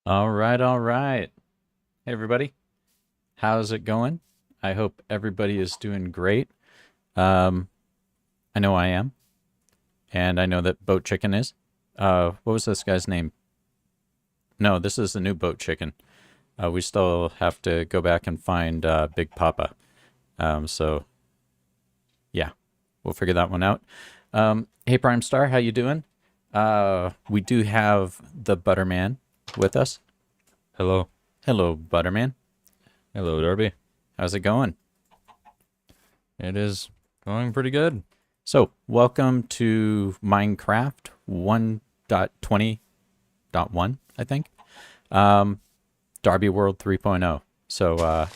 All right, all right. Hey, everybody. How's it going? I hope everybody is doing great. I know I am. And I know that Boat Chicken is. What was this guy's name? No, this is the new Boat Chicken. We still have to go back and find Big Papa. So, yeah, we'll figure that one out. Hey, Prime Star, how you doing? We do have the ButterMan with us. Hello. Hello, ButterMan. Hello, Darby. How's it going? It is going pretty good. So, welcome to Minecraft 1.20.1, I think. Darby World 3.0. So,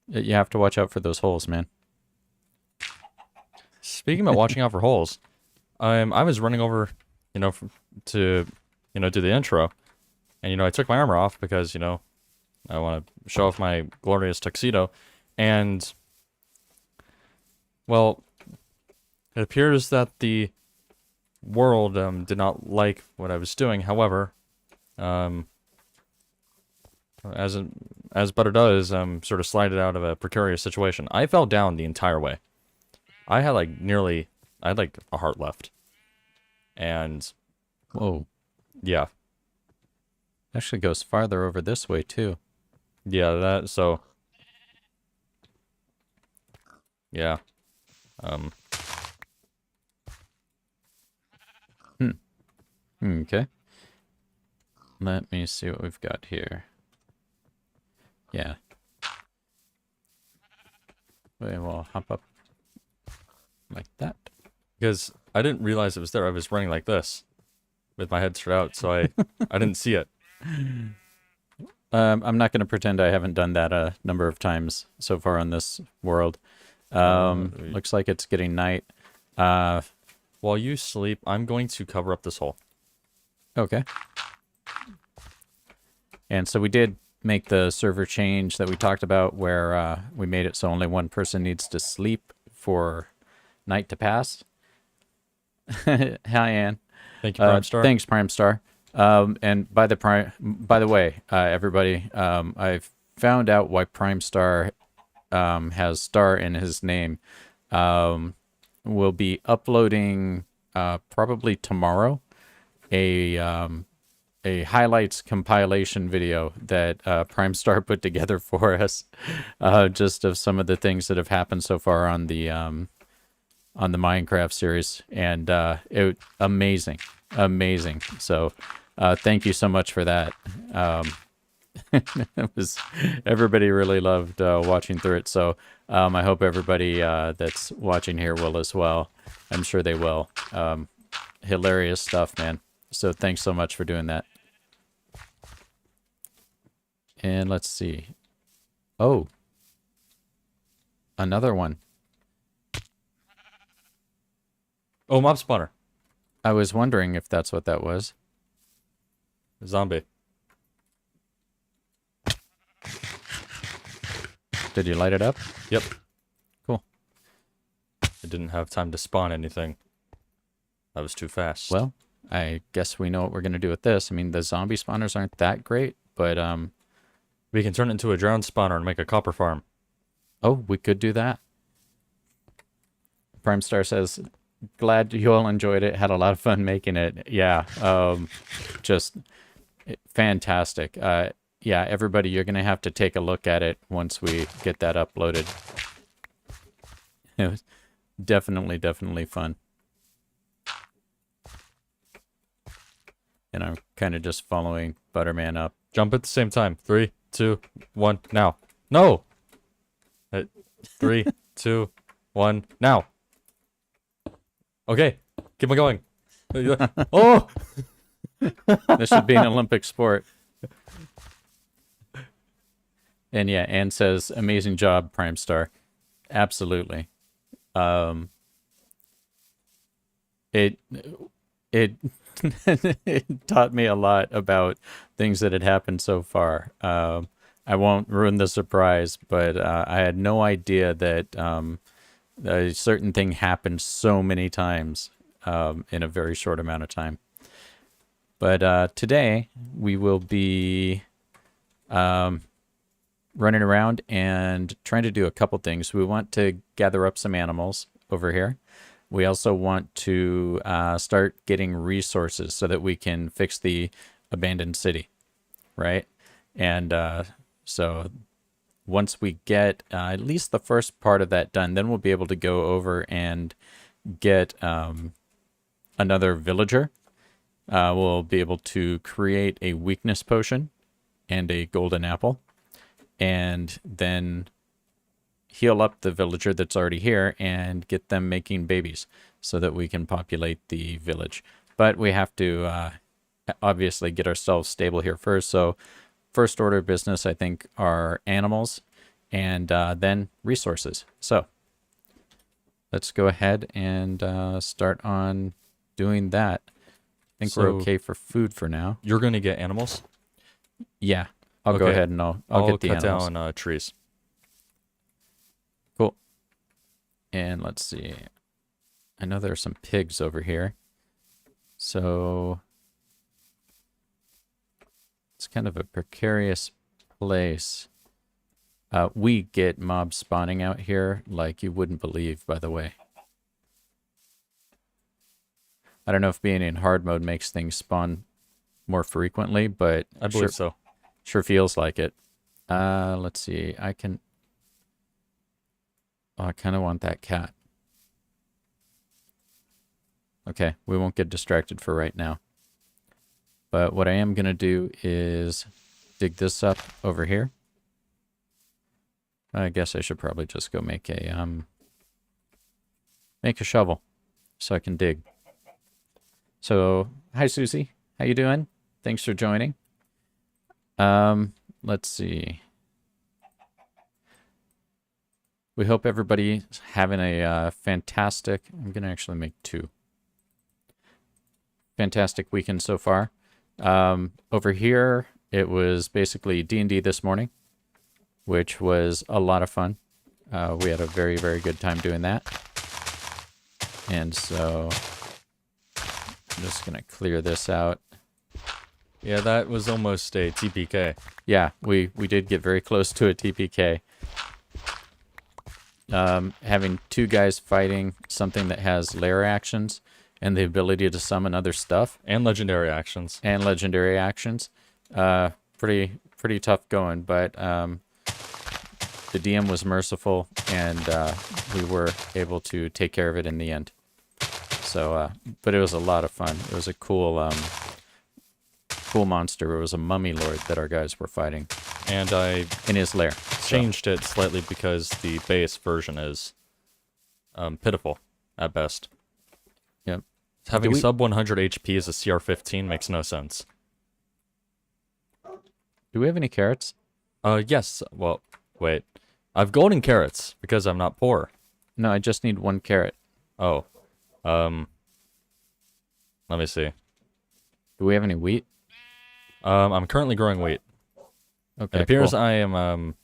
you have to watch out for those holes, man. Speaking about watching out for holes, I was running over, to do the intro, and I took my armor off because I want to show off my glorious tuxedo, and well, it appears that the world did not like what I was doing. However, as Butter does, sort of slided out of a precarious situation. I fell down the entire way. I had I had a heart left. And whoa. Yeah. Actually goes farther over this way too. Yeah, yeah. Okay. Let me see what we've got here. Yeah. We will hop up like that. Because I didn't realize it was there. I was running like this with my head straight out, so I didn't see it. I'm not going to pretend I haven't done that a number of times so far on this world. Looks like it's getting night. While you sleep, I'm going to cover up this hole. Okay. And so we did make the server change that we talked about where we made it so only one person needs to sleep for night to pass. Hi, Ann. Thank you, Prime Star. Thanks, Prime Star. And by the way, everybody, I've found out why Prime Star has star in his name. We'll be uploading probably tomorrow a highlights compilation video that Prime Star put together for us, just of some of the things that have happened so far on the Minecraft series, and amazing. So thank you so much for that. Everybody really loved watching through it, so I hope everybody that's watching here will as well. I'm sure they will. Hilarious stuff, man. So thanks so much for doing that. And let's see. Oh, another one. Oh, mob spawner. I was wondering if that's what that was. Zombie. Did you light it up? Yep. Cool. I didn't have time to spawn anything. That was too fast. Well, I guess we know what we're going to do with this. I mean, the zombie spawners aren't that great, but we can turn it into a drowned spawner and make a copper farm. oh, we could do that. Prime Star says, glad you all enjoyed it. Had a lot of fun making it. Yeah, just fantastic. Yeah, everybody, you're going to have to take a look at it once we get that uploaded. It was definitely fun. And I'm kind of just following ButterMan up. Jump at the same time. 3, 2, 1, now. No! 3, 2, 1, now. Okay, keep on going. Oh! This should be an Olympic sport. And yeah, Anne says, amazing job, Prime Star. Absolutely. It it taught me a lot about things that had happened so far. I won't ruin the surprise, but I had no idea that a certain thing happened so many times in a very short amount of time. But today we will be running around and trying to do a couple things. We want to gather up some animals over here. We also want to start getting resources so that we can fix the abandoned city, right? And so once we get at least the first part of that done, then we'll be able to go over and get another villager. We'll be able to create a weakness potion and a golden apple, and then heal up the villager that's already here and get them making babies so that we can populate the village. But we have to obviously get ourselves stable here first. So first order of business, I think, are animals and then resources. So let's go ahead and start on doing that. I think we're okay for food for now. You're going to get animals? Yeah. I'll go ahead and I'll get the animals. I'll cut animals. down trees. Cool. And let's see. I know there are some pigs over here. So it's kind of a precarious place. We get mobs spawning out here like you wouldn't believe, by the way. I don't know if being in hard mode makes things spawn more frequently, but I believe so. Sure feels like it. Let's see. I can... Oh, I kind of want that cat. Okay, we won't get distracted for right now. But what I am going to do is dig this up over here. I guess I should probably just go make a shovel so I can dig. So, hi Susie. How you doing? Thanks for joining. Let's see. We hope everybody's having a fantastic... I'm going to actually make 2. Fantastic weekend so far. Over here, it was basically D&D this morning, which was a lot of fun. We had a very good time doing that. And so I'm just going to clear this out. Yeah, that was almost a TPK. Yeah, we did get very close to a TPK. Having 2 guys fighting something that has lair actions and the ability to summon other stuff. And legendary actions. Pretty tough going, but the DM was merciful and we were able to take care of it in the end. So, but it was a lot of fun. It was a cool monster. It was a mummy lord that our guys were fighting. And I in his lair. Changed it slightly because the base version is pitiful at best. Yep. Having sub 100 HP as a CR15 makes no sense. Do we have any carrots? Yes. Well, wait. I've golden carrots because I'm not poor. No, I just need 1 carrot. Oh. Let me see. Do we have any wheat? I'm currently growing wheat. It Okay, appears cool. I am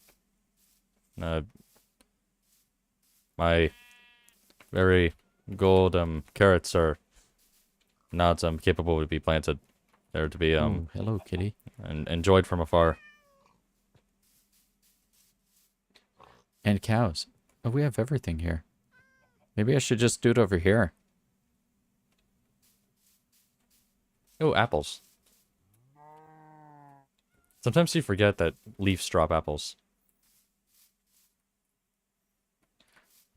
uh, my very gold carrots are not capable to be planted. They're to be Ooh, hello, kitty. enjoyed from afar. And cows. Oh, we have everything here. Maybe I should just do it over here. Oh, apples. Sometimes you forget that leaves drop apples.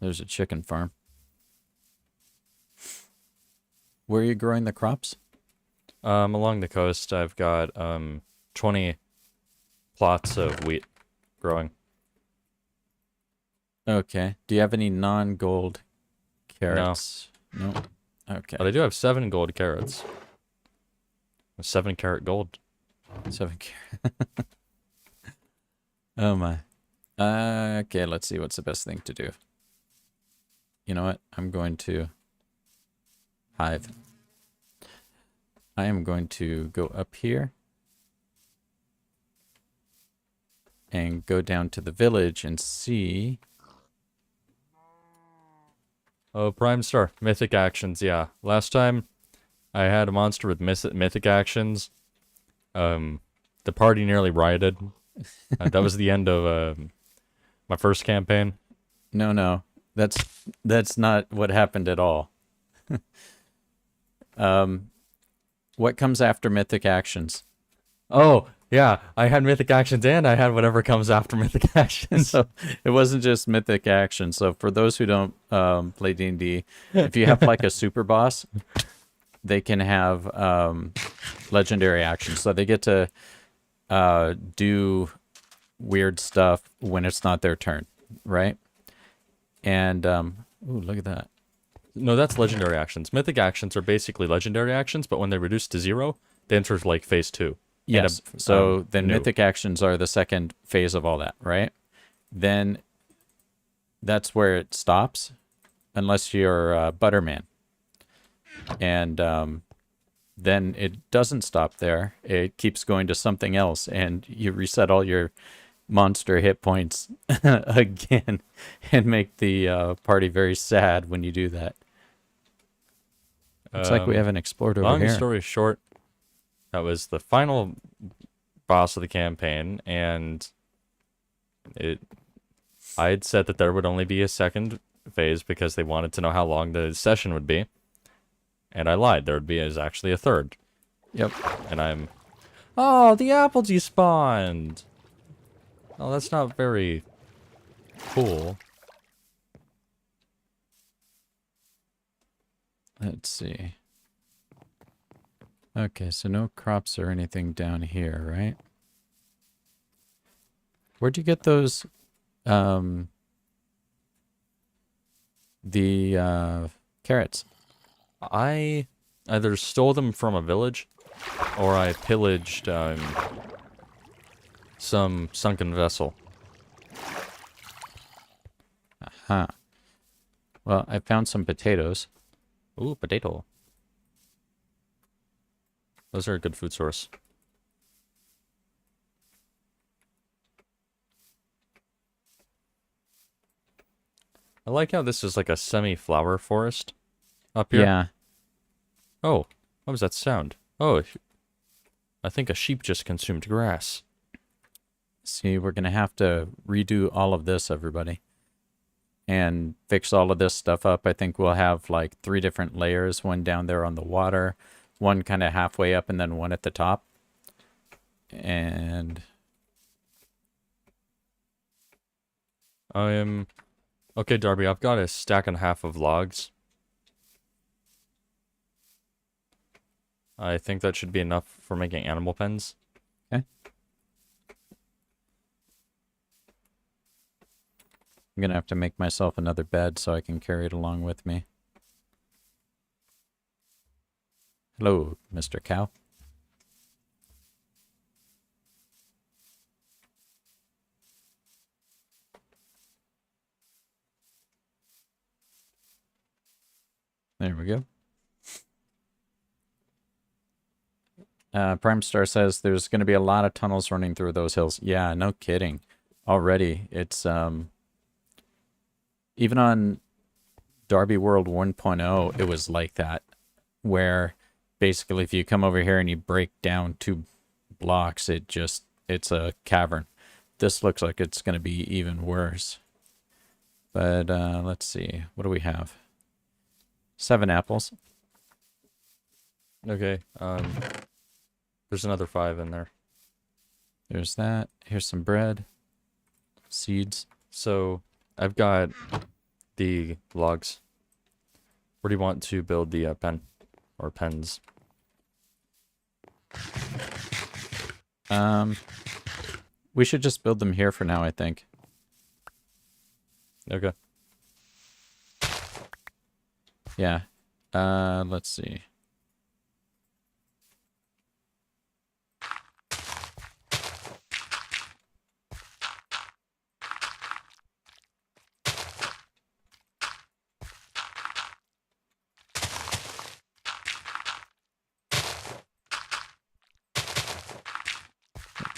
There's a chicken farm. Where are you growing the crops? Along the coast, I've got 20 plots of wheat growing. Okay. Do you have any non-gold No, carrots? No. Okay. but I do have 7 gold carrots. 7 carat gold. 7 carrots. Oh my. Okay, let's see what's the best thing to do. You know what? I'm going to hive. I am going to go up here and go down to the village and see. Oh, Prime Star. Mythic actions, yeah. Last time I had a monster with mythic actions. The party nearly rioted. That was the end of my first campaign. No, no. That's not what happened at all. What comes after mythic actions? Oh, yeah. I had mythic actions and I had whatever comes after mythic actions. So it wasn't just mythic actions. So for those who don't play D&D, if you have like a super boss, they can have legendary actions. So they get to do weird stuff when it's not their turn, right? And ooh, look at that. No, that's legendary actions. Mythic actions are basically legendary actions, but when they reduce to 0, they enter like phase 2. Yes. So then new. mythic actions are the second phase of all that, right? Then that's where it stops, unless you're ButterMan. And then it doesn't stop there. It keeps going to something else, and you reset all your monster hit points again and make the party very sad when you do that. Looks like we haven't explored over Long here. story short, that was the final boss of the campaign, and I had said that there would only be a second phase because they wanted to know how long the session would be. And I lied. There would be is actually a third. Yep. And I'm... Oh, the apple despawned! Oh, that's not very cool. Let's see. Okay, so no crops or anything down here, right? Where'd you get those, the carrots? I either stole them from a village, or I pillaged some sunken vessel. Aha. Well, I found some potatoes. Ooh, potato. Those are a good food source. I like how this is like a semi-flower forest up here. Yeah. Oh, what was that sound? Oh, I think a sheep just consumed grass. See, we're going to have to redo all of this, everybody. And fix all of this stuff up. I think we'll have like 3 different layers. One down there on the water. One kind of halfway up and then one at the top. And... I am... Okay, Darby, I've got a stack and a half of logs. I think that should be enough for making animal pens. Okay. I'm going to have to make myself another bed so I can carry it along with me. Hello, Mr. Cow. There we go. Prime Star says there's going to be a lot of tunnels running through those hills. Yeah, no kidding. Already, it's even on Darby World 1.0, it was like that, where basically if you come over here and you break down 2 blocks, it's a cavern. This looks like it's going to be even worse. But let's see. What do we have? 7 apples. Okay. There's another 5 in there. There's that. Here's some bread. Seeds. So I've got the logs. Where do you want to build the pen or pens? We should just build them here for now, I think. Okay. Yeah. Let's see.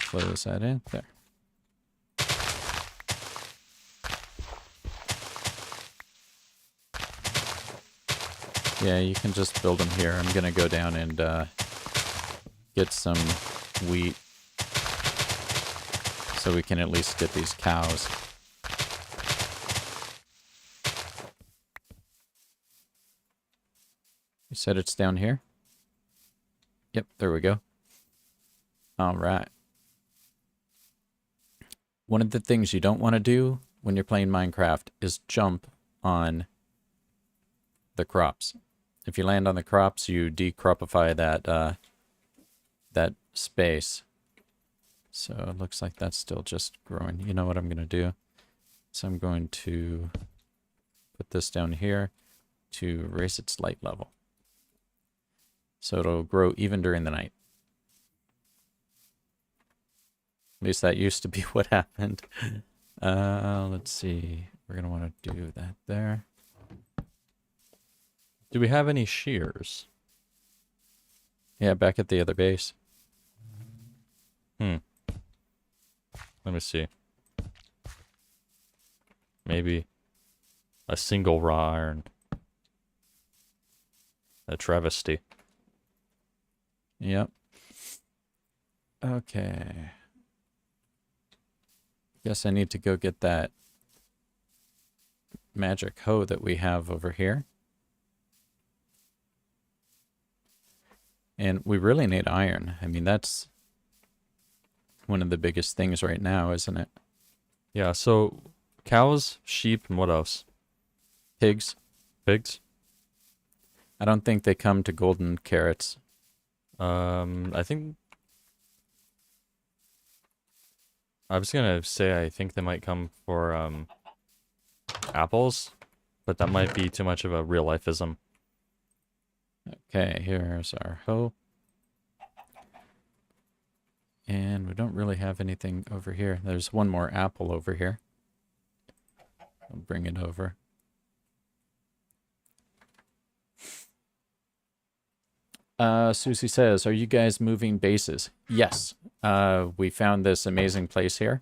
Close that in. There. Yeah, you can just build them here. I'm gonna go down and get some wheat so we can at least get these cows. You said it's down here? Yep, there we go. All right. One of the things you don't want to do when you're playing Minecraft is jump on the crops. If you land on the crops, you decropify that space. So it looks like that's still just growing. You know what I'm going to do? So I'm going to put this down here to raise its light level. So it'll grow even during the night. At least that used to be what happened. Let's see. We're going to want to do that there. Do we have any shears? Yeah, back at the other base. Let me see. Maybe a single raw iron. A travesty. Yep. Okay. Guess I need to go get that magic hoe that we have over here. And we really need iron. I mean, that's one of the biggest things right now, isn't it? Yeah, so cows, sheep, and what else? Pigs. Pigs? I don't think they come to golden carrots. I think... I was gonna say I think they might come for, apples, but that might be too much of a real-lifeism. Okay, here's our hoe. And we don't really have anything over here. There's one more apple over here. I'll bring it over. Susie says, are you guys moving bases? Yes. We found this amazing place here.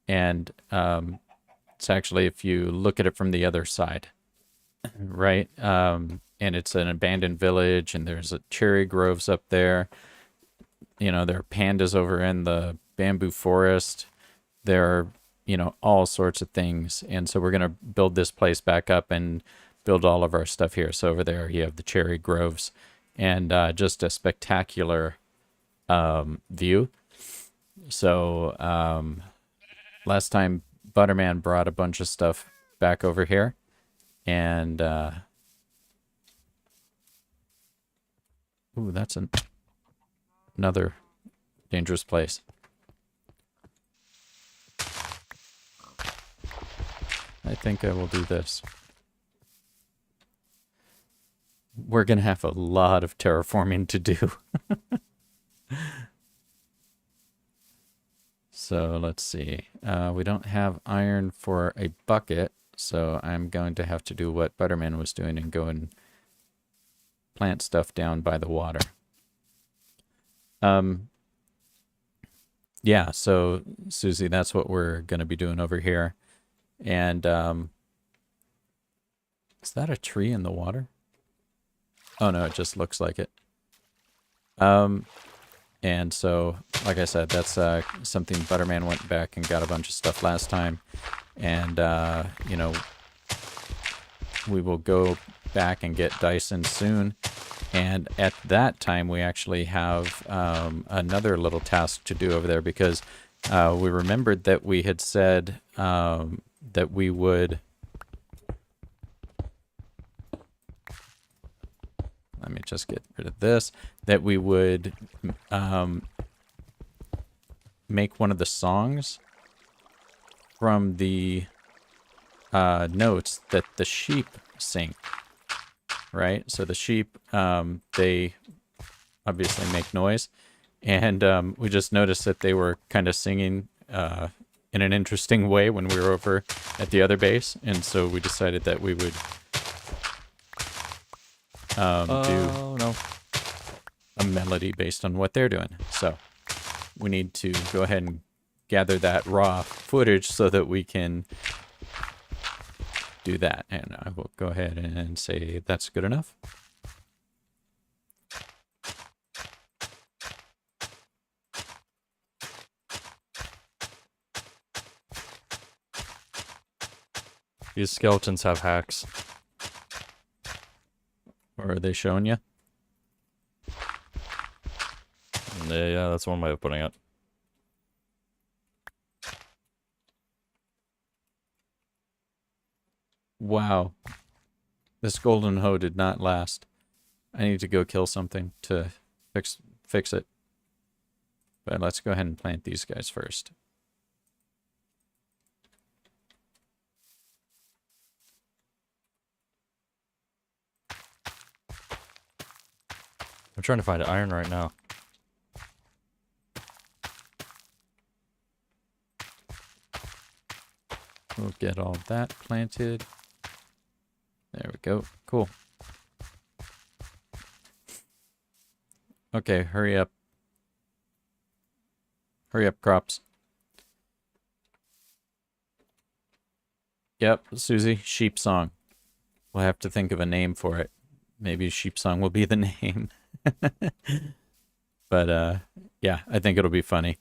And it's actually, if you look at it from the other side, right? And it's an abandoned village, and there's a cherry groves up there. You know, there are pandas over in the bamboo forest. There are, you know, all sorts of things. And so we're going to build this place back up and build all of our stuff here. So over there you have the cherry groves and just a spectacular view. So last time ButterMan brought a bunch of stuff back over here. And ooh, that's another dangerous place. I think I will do this. We're going to have a lot of terraforming to do. So let's see. We don't have iron for a bucket, so I'm going to have to do what ButterMan was doing and go and plant stuff down by the water. Um, yeah, so Susie, that's what we're going to be doing over here. And is that a tree in the water? Oh no, it just looks like it. Um, and so, like I said, that's something ButterMan went back and got a bunch of stuff last time. And, you know, we will go back and get Dyson soon. And at that time, we actually have another little task to do over there because we remembered that we had said that we would... Let me just get rid of this. That we would make one of the songs from the notes that the sheep sing. Right? So the sheep, they obviously make noise. And we just noticed that they were kind of singing in an interesting way when we were over at the other base. And so we decided that we would do no. a melody based on what they're doing. So we need to go ahead and gather that raw footage so that we can do that. And I will go ahead and say that's good enough. These skeletons have hacks. Or are they showing you? Yeah, that's one way of putting it. Wow. This golden hoe did not last. I need to go kill something to fix it. But let's go ahead and plant these guys first. I'm trying to find iron right now. We'll get all of that planted. There we go. Cool. Okay, hurry up. Hurry up, crops. Yep, Susie, sheep song. We'll have to think of a name for it. Maybe sheep song will be the name. But, yeah, I think it'll be funny.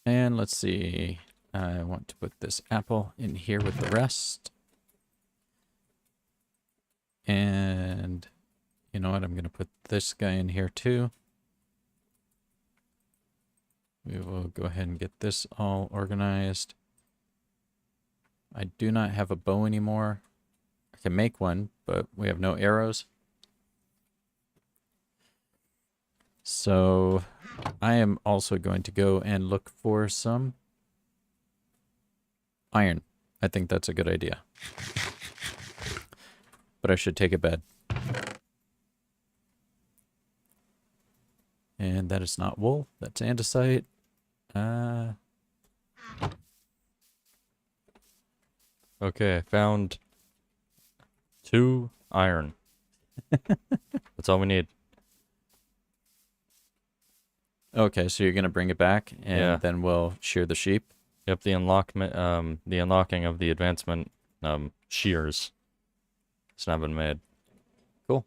And let's see. I want to put this apple in here with the rest. And you know what? I'm going to put this guy in here too. We will go ahead and get this all organized. I do not have a bow anymore. I can make one, but we have no arrows. So I am also going to go and look for some iron. I think that's a good idea. But I should take a bed. And that is not wool. That's andesite. Okay, I found 2 iron. That's all we need. Okay, so you're gonna bring it back, and Yeah. then we'll shear the sheep. Yep, the unlocking of the advancement shears. It's now been made. Cool.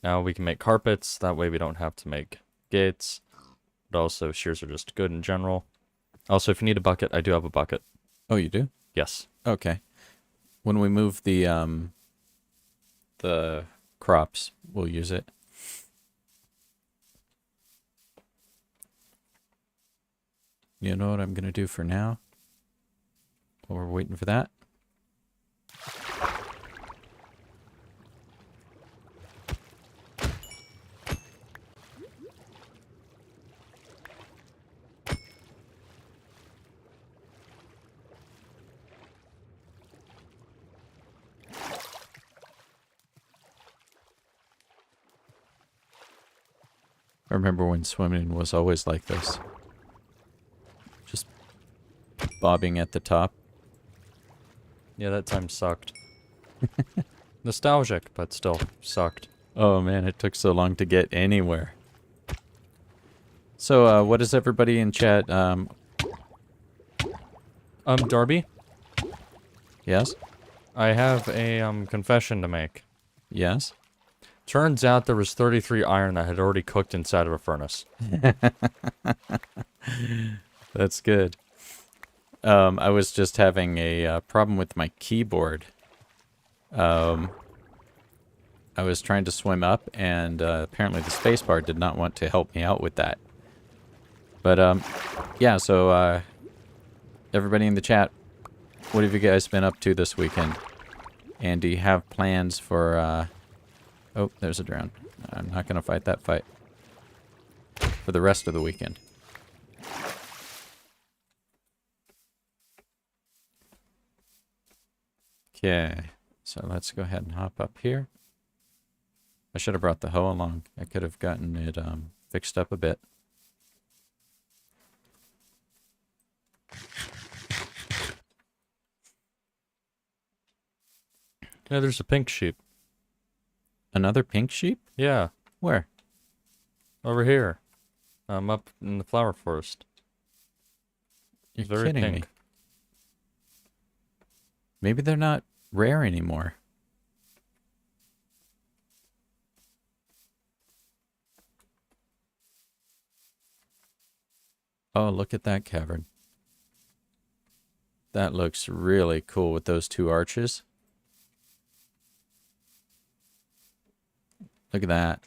Now we can make carpets. That way we don't have to make gates. But also shears are just good in general. Also, if you need a bucket, I do have a bucket. Oh, you do? Yes. Okay. When we move the crops, we'll use it. You know what I'm gonna do for now? While we're waiting for that. I remember when swimming was always like this. Just bobbing at the top. Yeah, that time sucked. Nostalgic, but still sucked. Oh man, it took so long to get anywhere. So, what is everybody in chat? Darby, Yes? I have a confession to make. Yes? Turns out there was 33 iron that had already cooked inside of a furnace. That's good. I was just having a problem with my keyboard. I was trying to swim up, and apparently the spacebar did not want to help me out with that. But, yeah, so, everybody in the chat, what have you guys been up to this weekend? And do you have plans for, oh, there's a drone. I'm not going to fight that fight. For the rest of the weekend. Okay, so let's go ahead and hop up here. I should have brought the hoe along. I could have gotten it fixed up a bit. Yeah, there's a pink sheep. Another pink sheep? Yeah, Where? over here. Up in the flower forest. You're Very kidding pink. me. Maybe they're not rare anymore. Oh, look at that cavern. That looks really cool with those two arches. Look at that.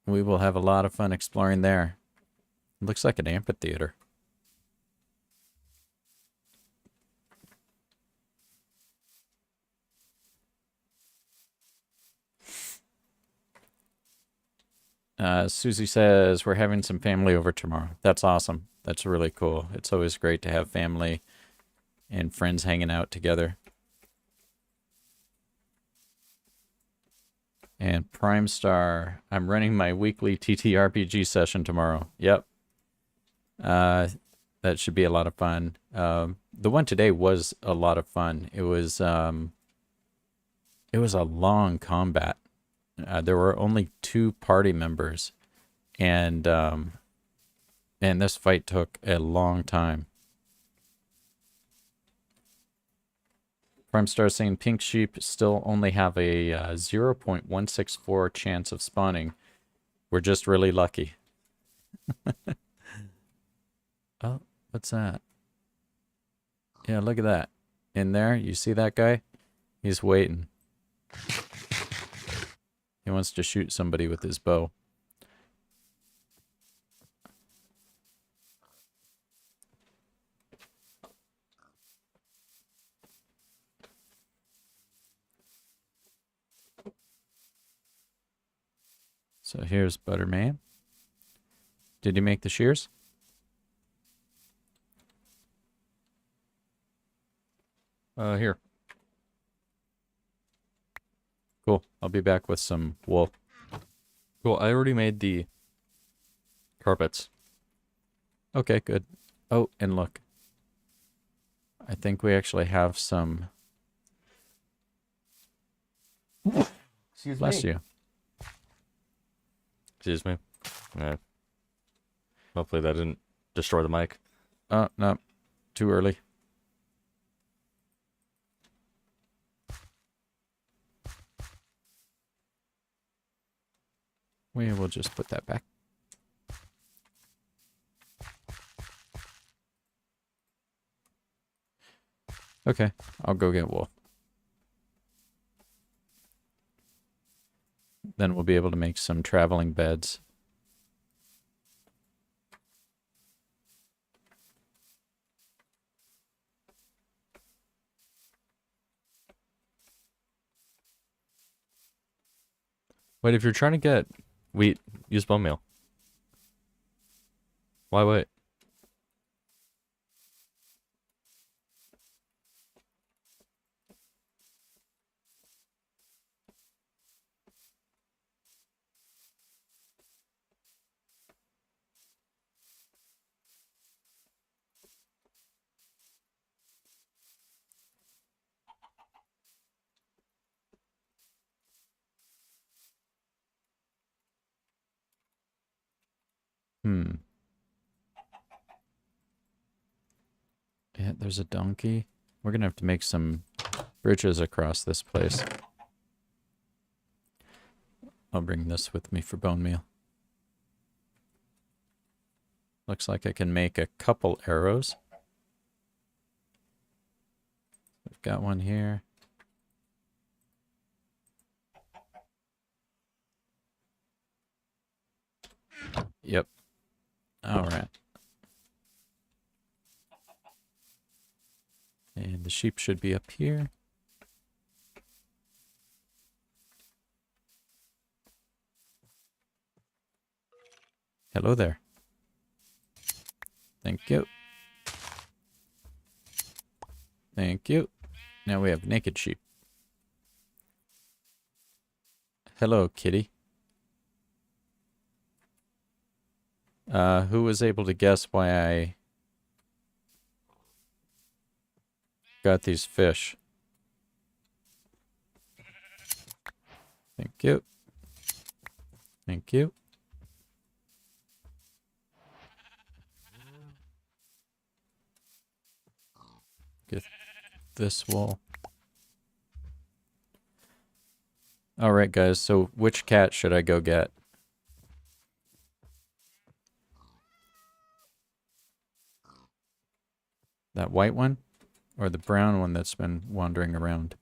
We will have a lot of fun exploring there. It looks like an amphitheater. Susie says, we're having some family over tomorrow. That's awesome. That's really cool. It's always great to have family and friends hanging out together. And Prime Star, I'm running my weekly TTRPG session tomorrow. Yep. That should be a lot of fun. The one today was a lot of fun. It was a long combat. There were only 2 party members, and this fight took a long time. Prime Star saying pink sheep still only have a 0.164 chance of spawning. We're just really lucky. Oh, what's that? Yeah, look at that. In there, you see that guy? He's waiting. He wants to shoot somebody with his bow. So here's ButterMan. Did he make the shears? Here. Cool. I'll be back with some wool. Cool, I already made the carpets. Okay, good. Oh, and look. I think we actually have some... Excuse Bless me. you. Excuse me. Hopefully that didn't destroy the mic. Oh, no. Too early. We will just put that back. Okay, I'll go get wool. Then we'll be able to make some traveling beds. Wait, if you're trying to get wheat, use bone meal. Why wait? Hmm. Yeah, there's a donkey. We're gonna have to make some bridges across this place. I'll bring this with me for bone meal. Looks like I can make a couple arrows. I've got one here. Yep. All right. And the sheep should be up here. Hello there. Thank you. Thank you. Now we have naked sheep. Hello, kitty. Who was able to guess why I got these fish? Thank you. Thank you. Get this wool. All right, guys. So which cat should I go get? That white one? Or the brown one that's been wandering around?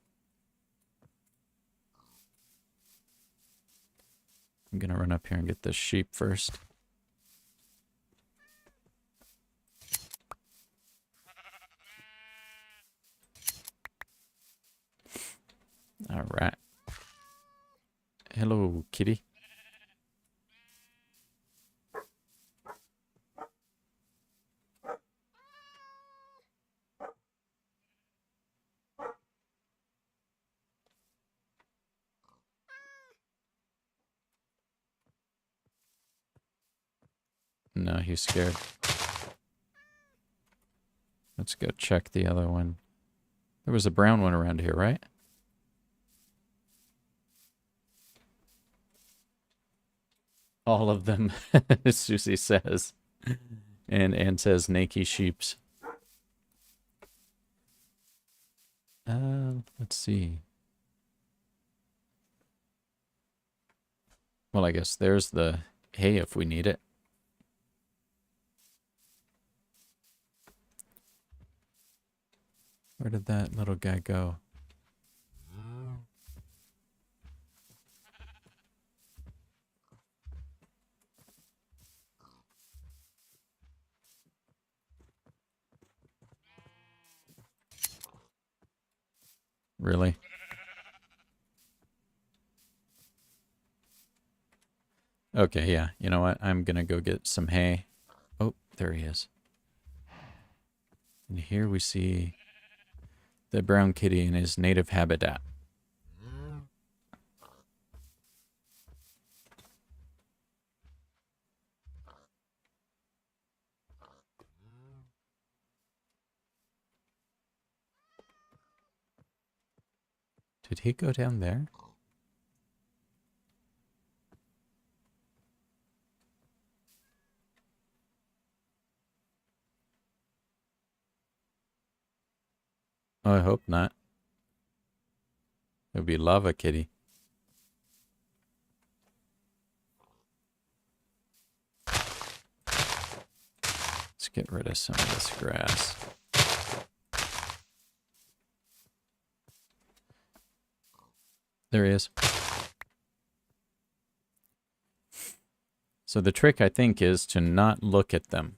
I'm gonna run up here and get this sheep first. All right. Hello, kitty. No, he's scared. Let's go check the other one. There was a brown one around here, right? All of them, Susie says. And says naked sheeps. Let's see. Well, I guess there's the hay if we need it. Where did that little guy go? Really? Okay, yeah. You know what? I'm gonna go get some hay. Oh, there he is. And here we see the brown kitty in his native habitat. Did he go down there? Oh, I hope not. It would be lava kitty. Let's get rid of some of this grass. There he is. So the trick, I think, is to not look at them.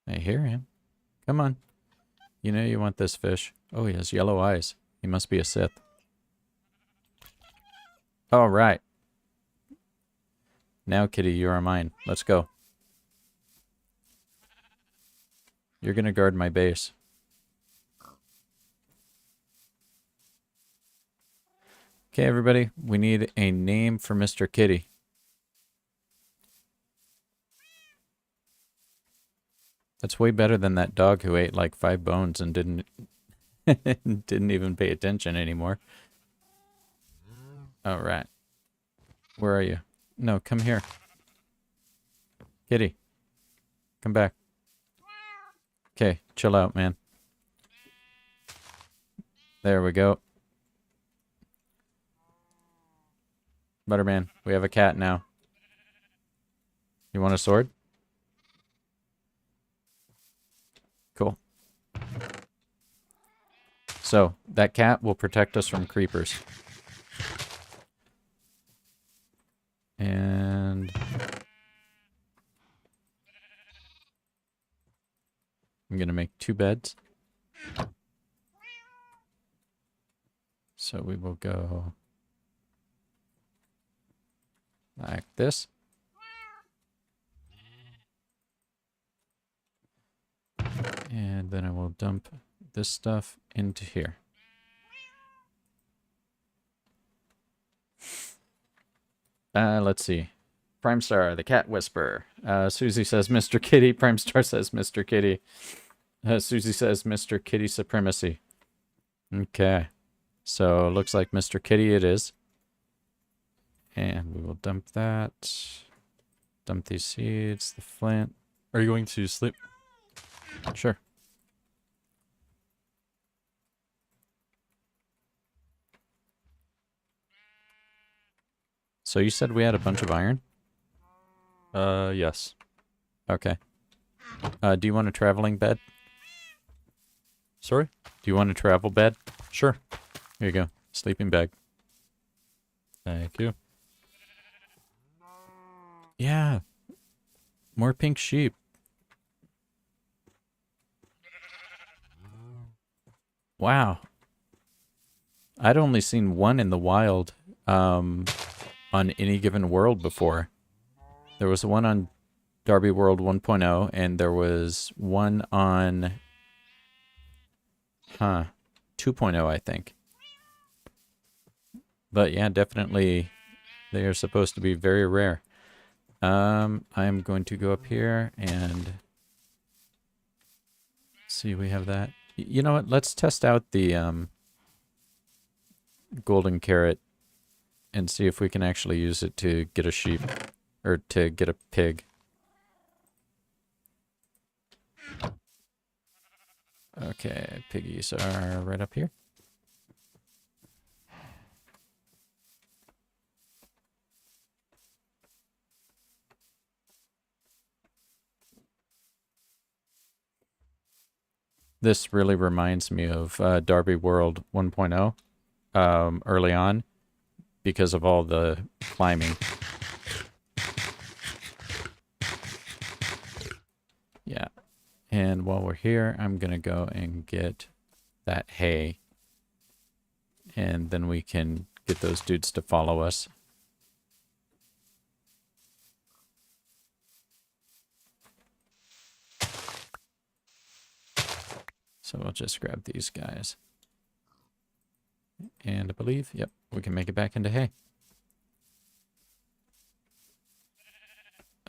I hear him. Come on. You know you want this fish. Oh, he has yellow eyes. He must be a Sith. All right. Now, kitty, you are mine. Let's go. You're going to guard my base. Okay, everybody. We need a name for Mr. Kitty. That's way better than that dog who ate like 5 bones and didn't didn't even pay attention anymore. All right. Where are you? No, come here. Kitty. Come back. Okay, chill out, man. There we go. ButterMan, we have a cat now. You want a sword? Cool. So, that cat will protect us from creepers. And I'm going to make 2 beds. So we will go like this. And then I will dump this stuff into here. Let's see. Prime Star, the cat whisperer. Susie says Mr. Kitty. Prime Star says Mr. Kitty. Susie says Mr. Kitty supremacy. Okay. So looks like Mr. Kitty it is. And we will dump that. Dump these seeds, the flint. Are you going to sleep? Sure. So you said we had a bunch of iron? Yes. Okay. Do you want a traveling bed? Sorry? Do you want a travel bed? Sure. Here you go. Sleeping bag. Thank you. Yeah. More pink sheep. Wow. I'd only seen one in the wild on any given world before. There was one on Darby World 1.0 and there was one on 2.0, I think. But yeah, definitely they are supposed to be very rare. I'm going to go up here and see, we have that. You know what? Let's test out the golden carrot and see if we can actually use it to get a sheep or to get a pig. Okay, piggies are right up here. This really reminds me of Darby World 1.0 early on because of all the climbing. Yeah. And while we're here, I'm going to go and get that hay. And then we can get those dudes to follow us. So we'll just grab these guys. And I believe, yep, we can make it back into hay.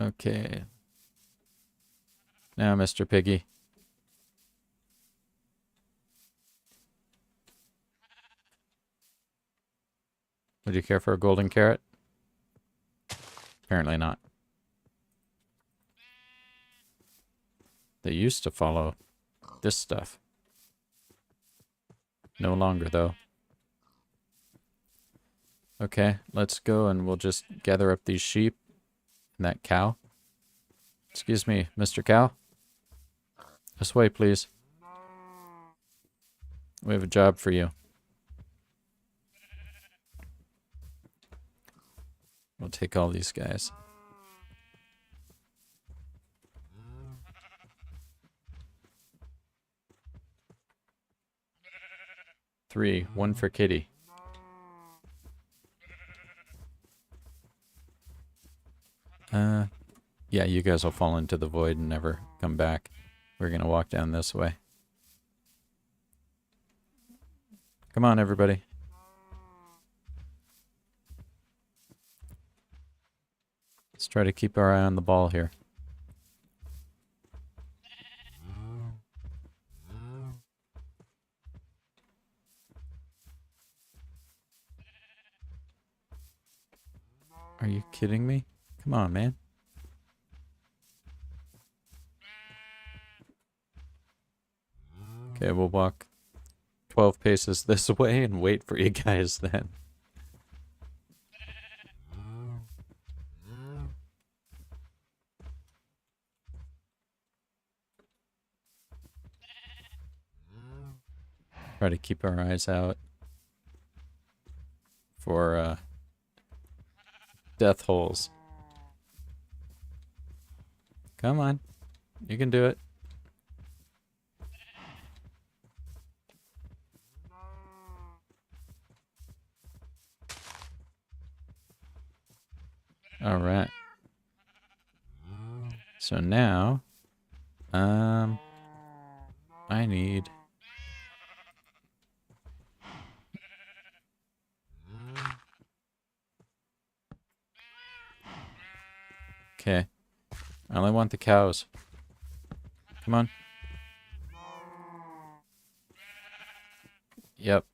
Okay. Now, Mr. Piggy. Would you care for a golden carrot? Apparently not. They used to follow this stuff. No longer, though. Okay, let's go and we'll just gather up these sheep and that cow. Excuse me, Mr. Cow. This way, please. We have a job for you. We'll take all these guys. Three, one for Kitty. Yeah, you guys will fall into the void and never come back. We're gonna walk down this way. Come on, everybody. Let's try to keep our eye on the ball here. Are you kidding me? Come on, man. Okay, we'll walk 12 paces this way and wait for you guys then. Try to keep our eyes out for death holes. Come on. You can do it. All right. So now, I need... Okay. I only want the cows. Come on. Yep.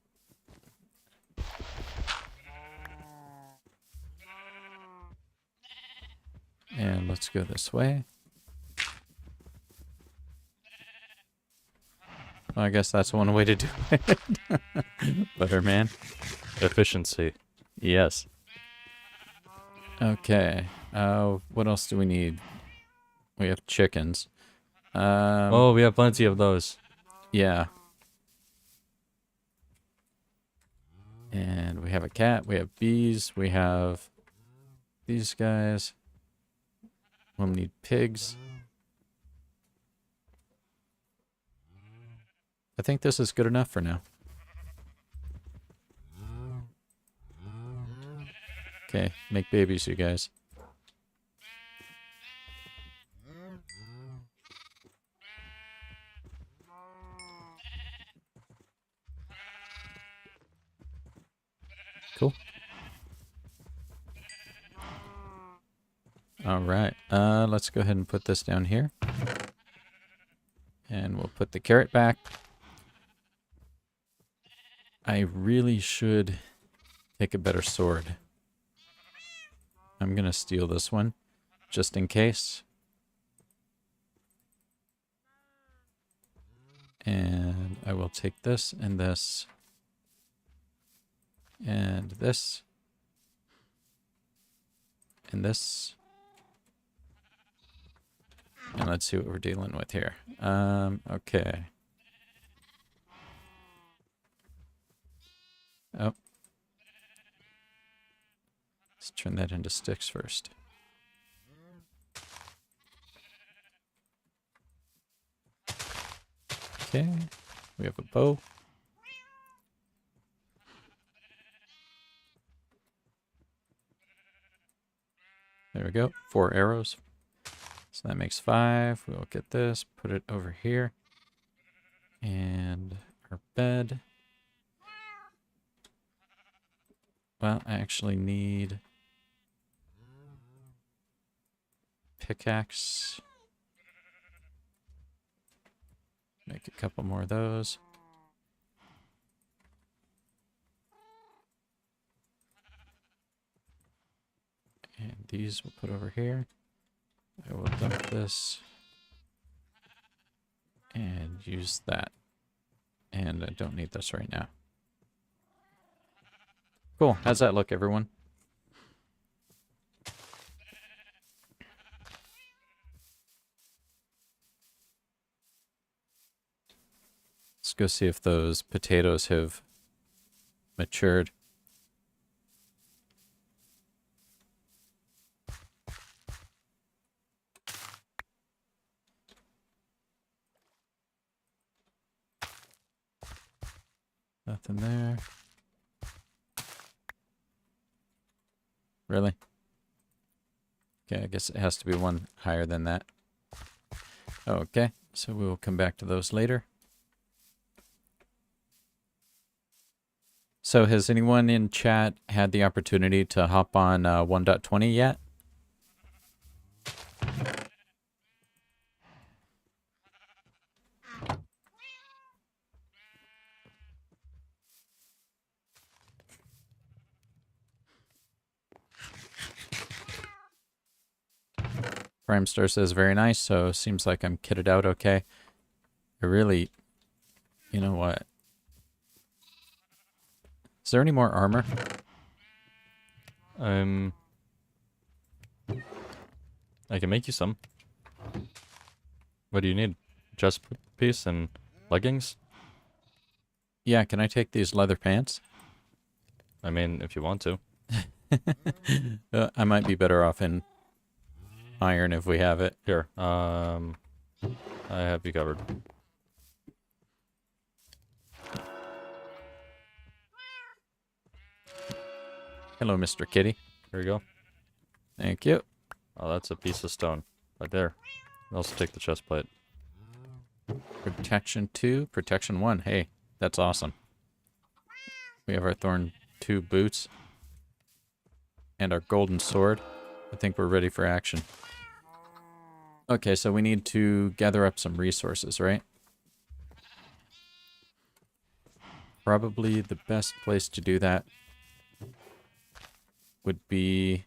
And let's go this way. Well, I guess that's one way to do it. ButterMan. Efficiency. Yes. Okay. What else do we need? We have chickens. Oh, we have plenty of those. Yeah. And we have a cat. We have bees. We have these guys. We'll need pigs. I think this is good enough for now. Okay, make babies, you guys. Cool. All right. Let's go ahead and put this down here. And we'll put the carrot back. I really should take a better sword. I'm going to steal this one, just in case. And I will take this and this. And this. And this. And let's see what we're dealing with here. Okay. Oh. Let's turn that into sticks first. Okay. We have a bow. There we go. 4 arrows. So that makes 5. We'll get this, put it over here. And our bed. Well, I actually need pickaxe. Make a couple more of those. And these we'll put over here. I will dump this and use that. And I don't need this right now. Cool. How's that look, everyone? Let's go see if those potatoes have matured. Nothing there. Really? Okay, I guess it has to be one higher than that. Okay, so we will come back to those later. So has anyone in chat had the opportunity to hop on 1.20 yet? Prime Star says very nice, so seems like I'm kitted out okay. I really, you know what? Is there any more armor? I can make you some. What do you need? Chest piece and leggings? Yeah, can I take these leather pants? I mean, if you want to. I might be better off in iron if we have it. Here, I have you covered. Hello, Mr. Kitty. Here you go. Thank you. Oh, that's a piece of stone. Right there. I'll also take the chest plate. Protection 2, Protection 1. Hey, that's awesome. We have our Thorn 2 boots. And our golden sword. I think we're ready for action. Okay, so we need to gather up some resources, right? Probably the best place to do that would be...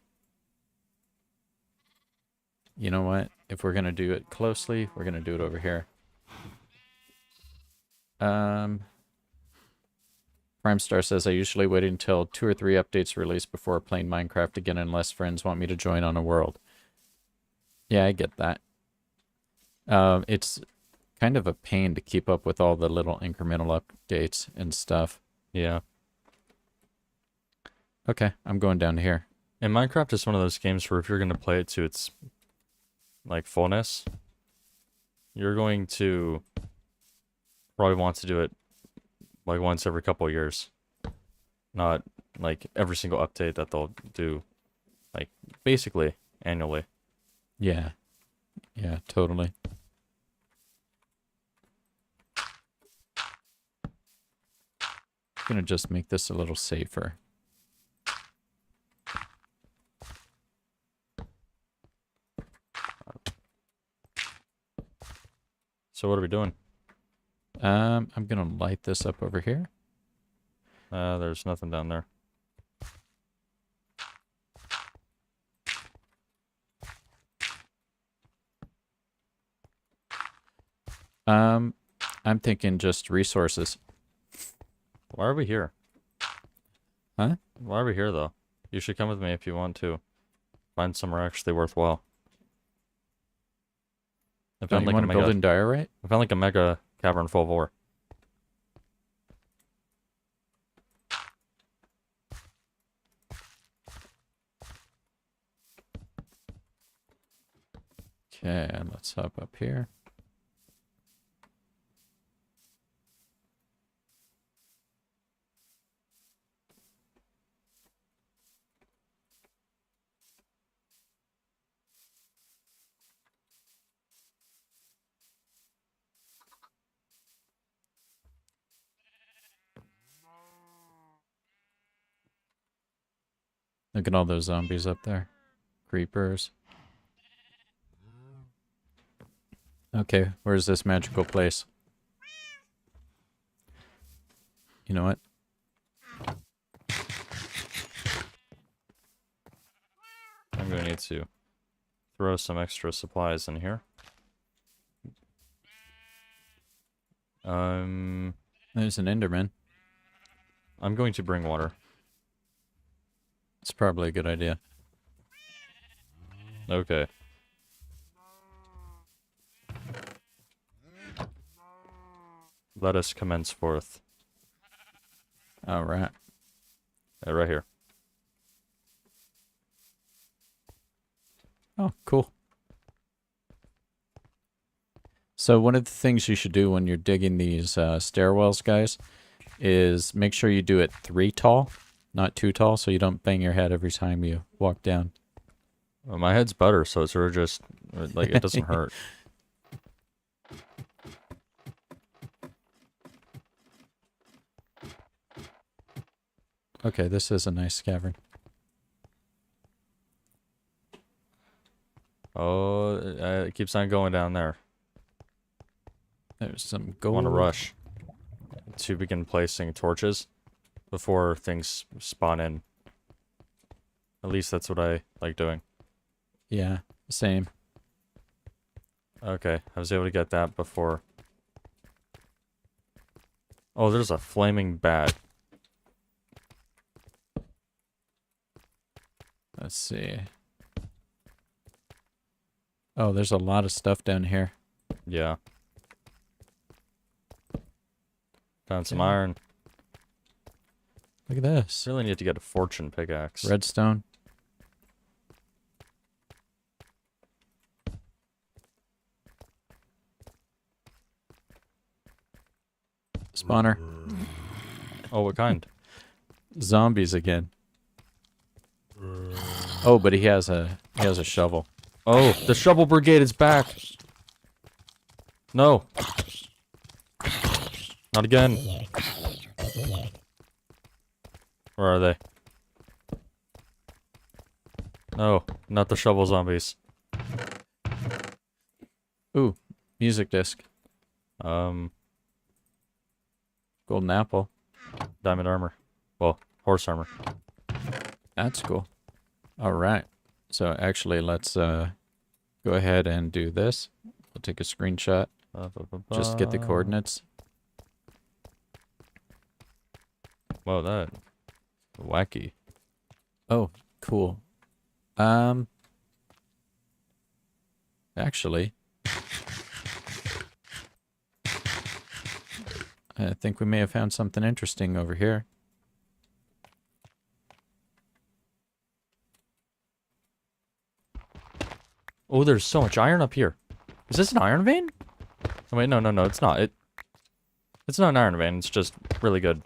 You know what? If we're going to do it closely, we're going to do it over here. Prime Star says, I usually wait until 2 or 3 updates release before playing Minecraft again unless friends want me to join on a world. Yeah, I get that. It's kind of a pain to keep up with all the little incremental updates and stuff. Yeah. Okay, I'm going down to here. And Minecraft is one of those games where if you're going to play it to its, like, fullness, you're going to probably want to do it, like, once every couple of years. Not, like, every single update that they'll do, like, basically annually. Yeah. Yeah, totally. I'm gonna just make this a little safer. So what are we doing? I'm gonna light this up over here. There's nothing down there. I'm thinking just resources. Why are we here? Huh? Why are we here, though? You should come with me if you want to. Find somewhere actually worthwhile. I Don't found you like want a to build mega, in diorite? I found like a mega cavern full of ore. Okay, let's hop up here. Look at all those zombies up there. Creepers. Okay, where's this magical place? You know what? I'm going to need to throw some extra supplies in here. There's an Enderman. I'm going to bring water. It's probably a good idea. Okay. Let us commence forth. All right. Right here. Oh, cool. So one of the things you should do when you're digging these stairwells, guys, is make sure you do it 3 tall, not 2 tall, so you don't bang your head every time you walk down. Well, my head's butter, so it's sort of just, like, it doesn't hurt. Okay, this is a nice cavern. Oh, it keeps on going down there. There's some I gold. want to rush to begin placing torches before things spawn in. At least that's what I like doing. Yeah, same. Okay, I was able to get that before. Oh, there's a flaming bat. Let's see. Oh, there's a lot of stuff down here. Yeah. Found some Okay. iron. Look at this. Really need to get a fortune pickaxe. Redstone. Spawner. Oh, what kind? Zombies again. Oh, but he has a shovel. Oh, the shovel brigade is back. No. Not again. Where are they? No, not the shovel zombies. Ooh, music disc. Um, Golden apple. diamond armor. Well, horse armor. That's cool. All right. So actually, let's go ahead and do this. We'll take a screenshot. Just get the coordinates. Whoa, that wacky. Oh, cool. Actually, I think we may have found something interesting over here. Oh, there's so much iron up here. Is this an iron vein? Oh, wait, no, it's not. It's not an iron vein. It's just really good.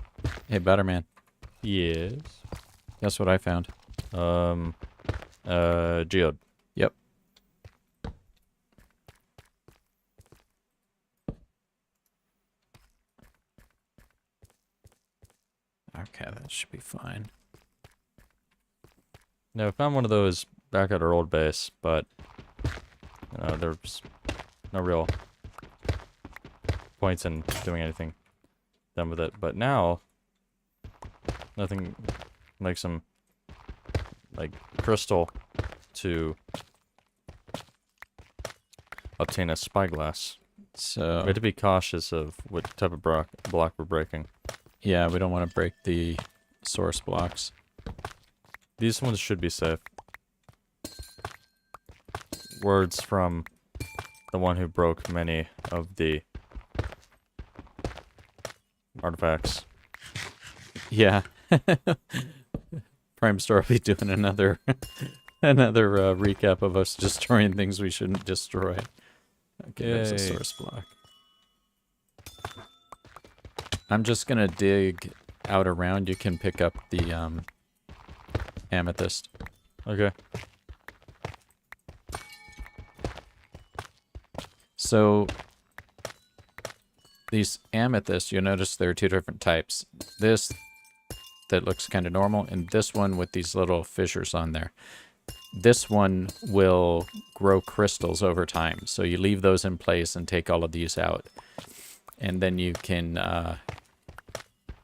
Hey, ButterMan, Yes. guess what I found? Geode. Yep. Okay, that should be fine. No, I found one of those back at our old base, but there's no real points in doing anything done with it. But now, nothing like some like crystal to obtain a spyglass. So, We have to be cautious of what type of block we're breaking. yeah, we don't want to break the source blocks. These ones should be safe. Words from the one who broke many of the artifacts. Yeah. Prime Star will be doing another recap of us destroying things we shouldn't destroy. Okay, there's a Yay. source block. I'm just gonna dig out around. You can pick up the amethyst. Okay. So these amethysts, you'll notice there are two different types. This that looks kind of normal, and this one with these little fissures on there. This one will grow crystals over time. So you leave those in place and take all of these out. And then you can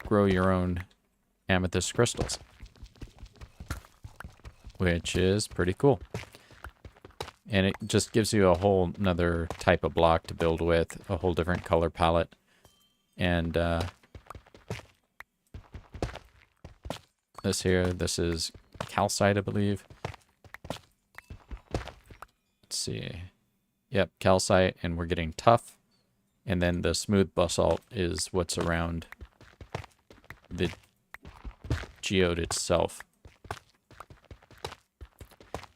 grow your own amethyst crystals, which is pretty cool. And it just gives you a whole another type of block to build with, a whole different color palette. And this is calcite, I believe. Let's see. Yep, calcite, and we're getting tough. And then the smooth basalt is what's around the geode itself.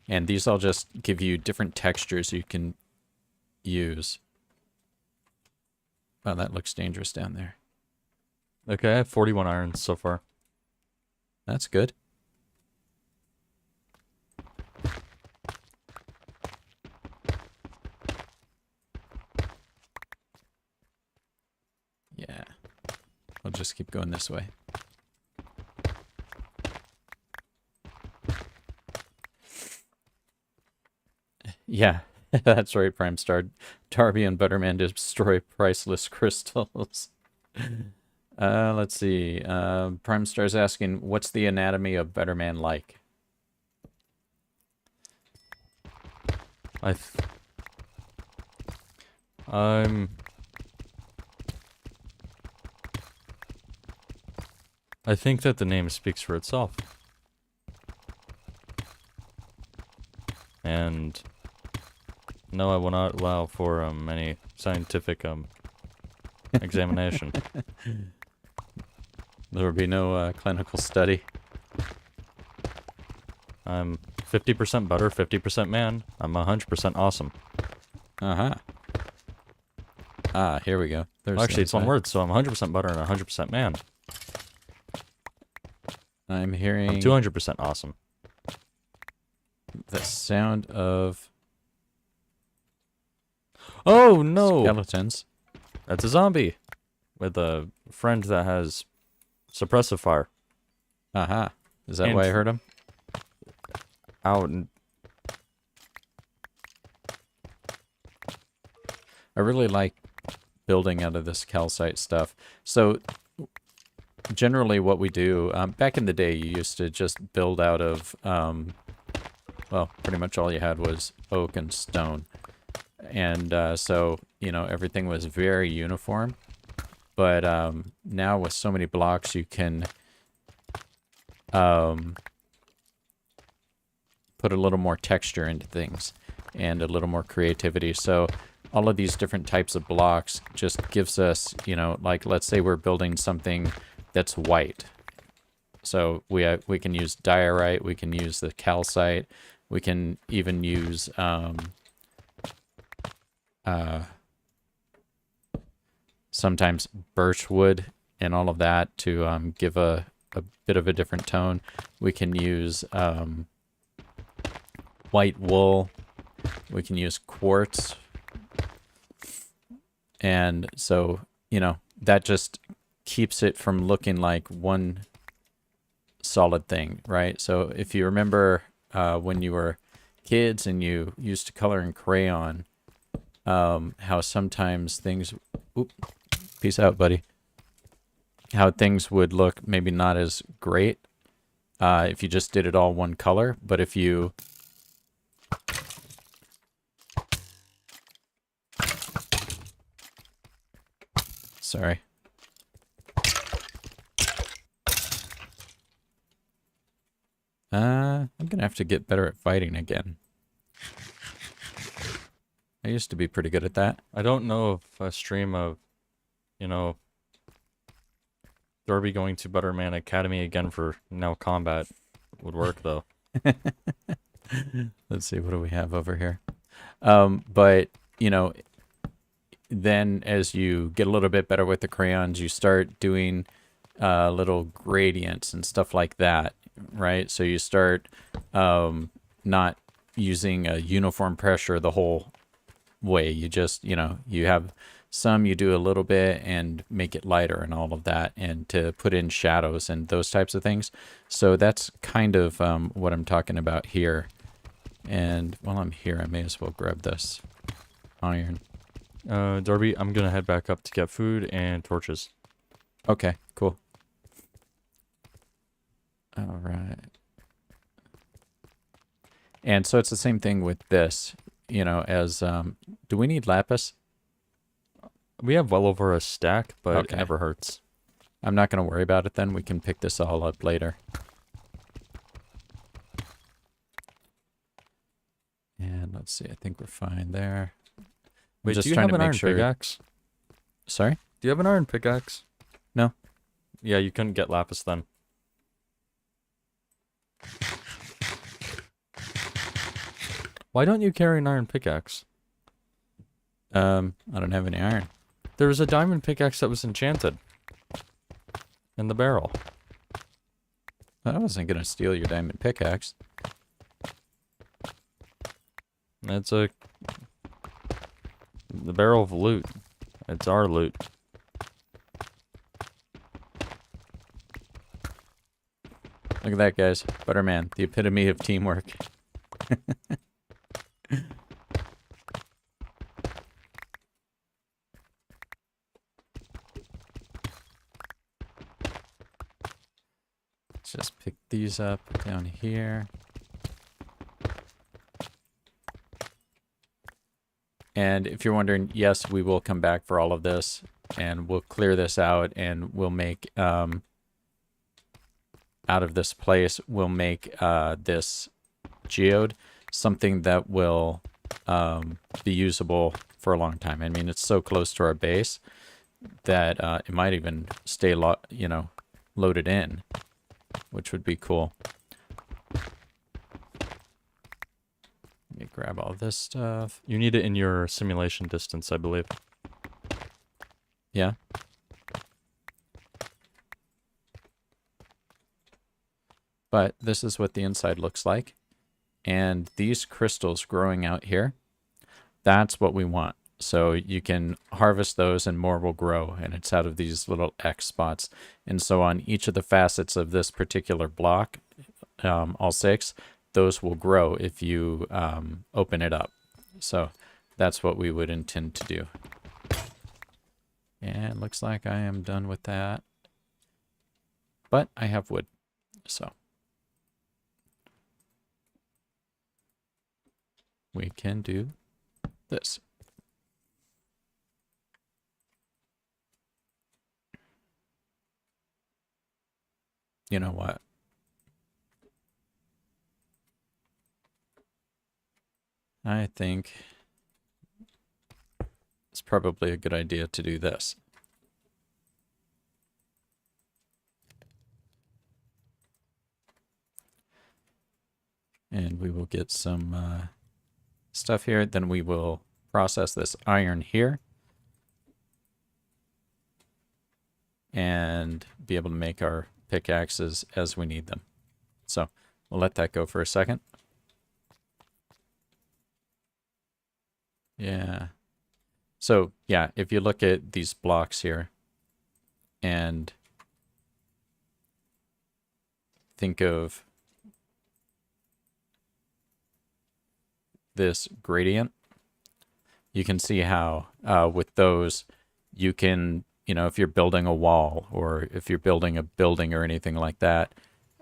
And these all just give you different textures you can use. Wow, that looks dangerous down there. Okay, I have 41 irons so far. That's good. Yeah. I'll just keep going this way. Yeah, that's right, Prime Star. Darby and ButterMan destroy priceless crystals. Let's see. Prime Star's asking, what's the anatomy of ButterMan like? I think that the name speaks for itself. And no, I will not allow for any scientific examination. There will be no clinical study. I'm 50% butter, 50% man. I'm 100% awesome. Uh-huh. Ah, here we go. There's Well, actually, it's one that. word, so I'm 100% butter and 100% man. I'm hearing I'm 200% awesome. the sound of Oh, no! skeletons. That's a zombie with a friend that has suppressive fire. Aha. Is that And- why I heard him? Out and I really like building out of this calcite stuff. So generally what we do, back in the day, you used to just build out of, well, pretty much all you had was oak and stone. And so, you know, everything was very uniform. But now with so many blocks, you can put a little more texture into things and a little more creativity. So all of these different types of blocks just gives us, you know, like let's say we're building something that's white. So we can use diorite, we can use the calcite, we can even use sometimes birch wood and all of that to give a bit of a different tone. We can use white wool. We can use quartz. And so, you know, that just keeps it from looking like one solid thing, right? So if you remember when you were kids and you used to color in crayon, how sometimes things... Oop, peace out, buddy. How things would look maybe not as great if you just did it all one color. But if you... Sorry. I'm gonna have to get better at fighting again. I used to be pretty good at that. I don't know if a stream of, you know, Darby going to ButterMan Academy again for now combat would work though. Let's see, what do we have over here? But, you know, then as you get a little bit better with the crayons, you start doing little gradients and stuff like that, right? So you start not using a uniform pressure the whole way. You just, you know, you have some, you do a little bit and make it lighter and all of that, and to put in shadows and those types of things. So that's kind of what I'm talking about here. And while I'm here, I may as well grab this iron. Darby, I'm gonna head back up to get food and torches. Okay, cool. All right. And so it's the same thing with this, you know, as, do we need lapis? We have well over a stack, but Okay. it never hurts. I'm not going to worry about it then. We can pick this all up later. And let's see, I think we're fine there. I'm Wait, just do you trying have to an make iron sure. pickaxe? Sorry? Do you have an iron pickaxe? No. Yeah, you couldn't get lapis then. Why don't you carry an iron pickaxe? I don't have any iron. There was a diamond pickaxe that was enchanted. In the barrel. I wasn't going to steal your diamond pickaxe. It's the barrel of loot. It's our loot. Look at that, guys. ButterMan, the epitome of teamwork. Let's just pick these up down here. And if you're wondering, yes, we will come back for all of this, and we'll clear this out, and we'll make, out of this place, we'll make this geode something that will be usable for a long time. I mean, it's so close to our base that it might even stay, loaded in, which would be cool. Let me grab all this stuff. You need it in your simulation distance, I believe. Yeah. But this is what the inside looks like. And these crystals growing out here, that's what we want. So you can harvest those and more will grow, and it's out of these little X spots. And so on each of the facets of this particular block, all 6, those will grow if you open it up. So that's what we would intend to do. And it looks like I am done with that. But I have wood, so we can do this. You know what? I think it's probably a good idea to do this. And we will get some stuff here. Then we will process this iron here and be able to make our pickaxes as we need them. So we'll let that go for a second. Yeah. So yeah, if you look at these blocks here and think of this gradient, you can see how with those you can, if you're building a wall or if you're building a building or anything like that,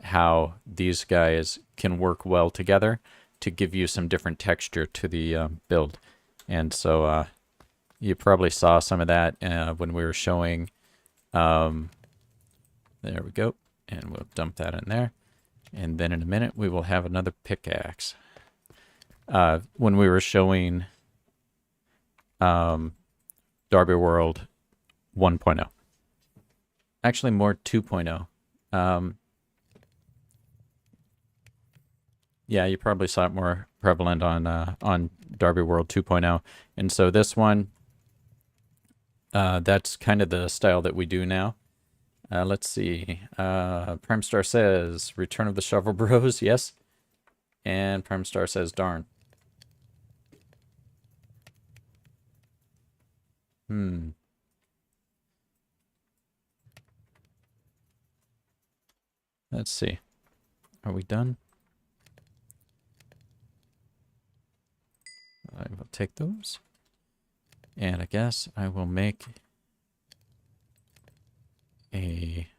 how these guys can work well together to give you some different texture to the build. And so you probably saw some of that when we were showing. There we go. And we'll dump that in there. And then in a minute, we will have another pickaxe. When we were showing Darby World 1.0. Actually, more 2.0. Yeah, you probably saw it more prevalent on Darby World 2.0. And so this one, that's kind of the style that we do now. Let's see. Prime Star says, Return of the Shovel Bros, yes. And Prime Star says, darn. Let's see. Are we done? I will take those. And I guess I will make a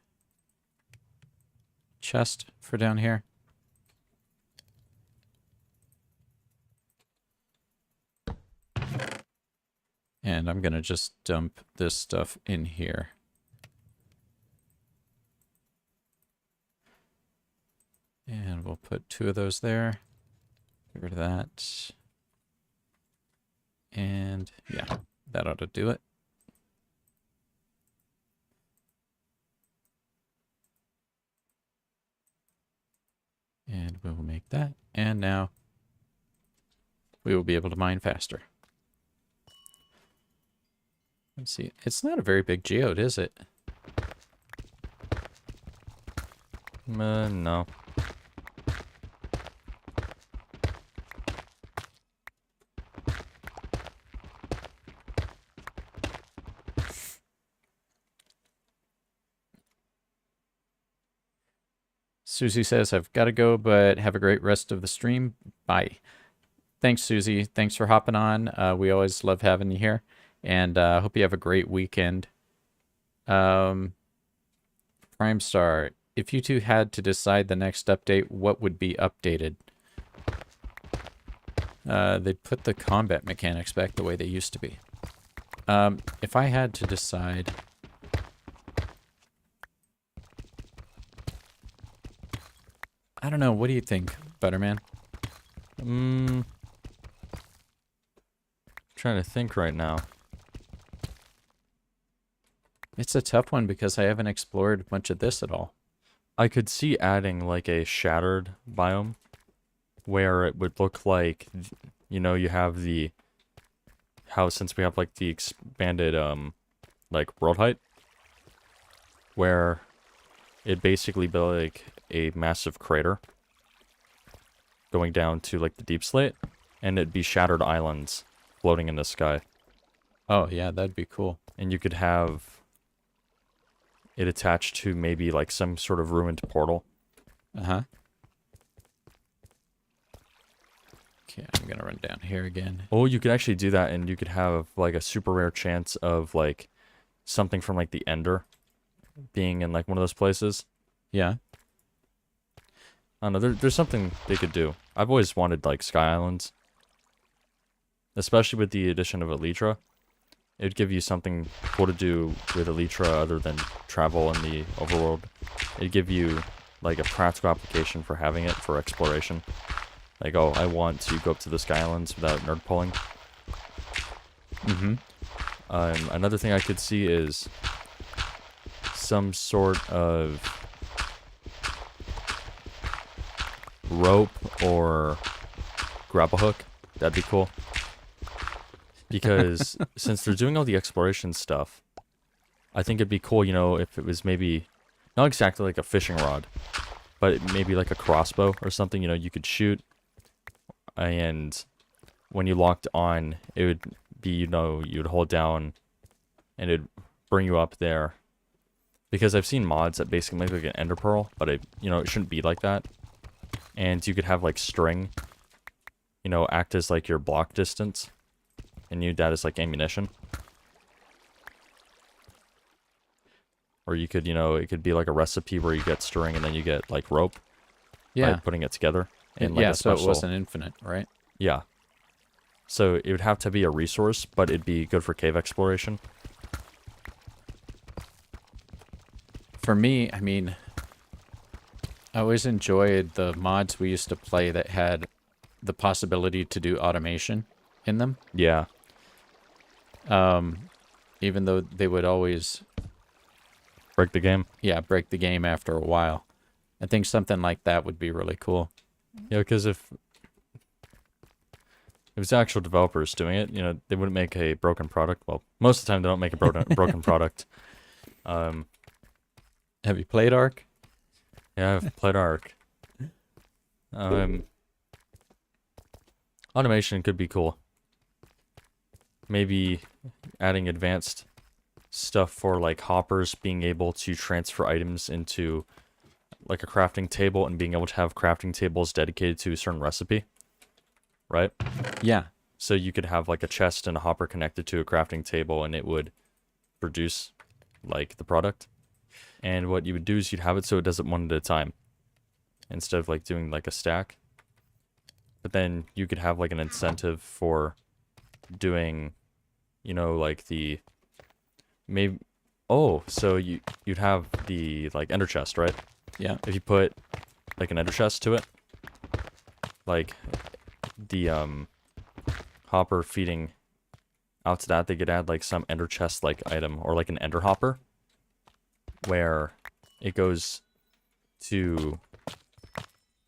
chest for down here. And I'm going to just dump this stuff in here. And we'll put 2 of those there. Get rid of that. And yeah, that ought to do it. And we will make that. And now we will be able to mine faster. Let's see. It's not a very big geode, is it? No. Susie says, I've got to go, but have a great rest of the stream. Bye. Thanks, Susie. Thanks for hopping on. We always love having you here. And I hope you have a great weekend. Prime Star, if you two had to decide the next update, what would be updated? They put the combat mechanics back the way they used to be. If I had to decide... I don't know, what do you think, ButterMan? Trying to think right now. It's a tough one because I haven't explored much of this at all. I could see adding like a shattered biome where it would look like, you know, you have the, how since we have like the expanded like world height, where it'd basically be like a massive crater going down to like the deep slate, and it'd be shattered islands floating in the sky. Oh, yeah, that'd be cool. And you could have it attached to maybe like some sort of ruined portal. Uh-huh. Okay, I'm gonna run down here again. Oh, you could actually do that, and you could have like a super rare chance of like something from like the Ender being in like one of those places. Yeah. I don't know, there's something they could do. I've always wanted like Sky Islands. Especially with the addition of Elytra. It would give you something cool to do with Elytra other than travel in the overworld. It'd give you like a practical application for having it for exploration. Like, oh, I want to go up to the Sky Islands without nerd pulling. Mm-hmm. Another thing I could see is some sort of rope or grapple hook. That'd be cool. Because since they're doing all the exploration stuff, I think it'd be cool, you know, if it was maybe not exactly like a fishing rod, but maybe like a crossbow or something, you know, you could shoot. And when you locked on, it would be, you know, you'd hold down and it'd bring you up there. Because I've seen mods that basically make like an ender pearl, but it, you know, it shouldn't be like that. And you could have like string, you know, act as like your block distance. And use that as like ammunition. Or you could, you know, it could be like a recipe where you get string and then you get like rope. Yeah. By putting it together. And like yeah, a so special, it wasn't infinite, right? Yeah. So it would have to be a resource, but it'd be good for cave exploration. For me, I mean, I always enjoyed the mods we used to play that had the possibility to do automation in them. Yeah. Even though they would always Break the game. yeah, break the game after a while. I think something like that would be really cool. Yeah, because if it was actual developers doing it, you know, they wouldn't make a broken product. Well, most of the time they don't make a broken product. Have you played Ark? Yeah, I've played Ark. Automation could be cool. Maybe adding advanced stuff for like hoppers, being able to transfer items into like a crafting table and being able to have crafting tables dedicated to a certain recipe. Right? Yeah. So you could have like a chest and a hopper connected to a crafting table and it would produce like the product. And what you would do is you'd have it so it does it one at a time instead of like doing like a stack. But then you could have like an incentive for doing, you know, like the maybe so you'd have the like ender chest, right? Yeah. If you put like an ender chest to it, like the hopper feeding out to that, they could add like some ender chest like item or like an ender hopper where it goes to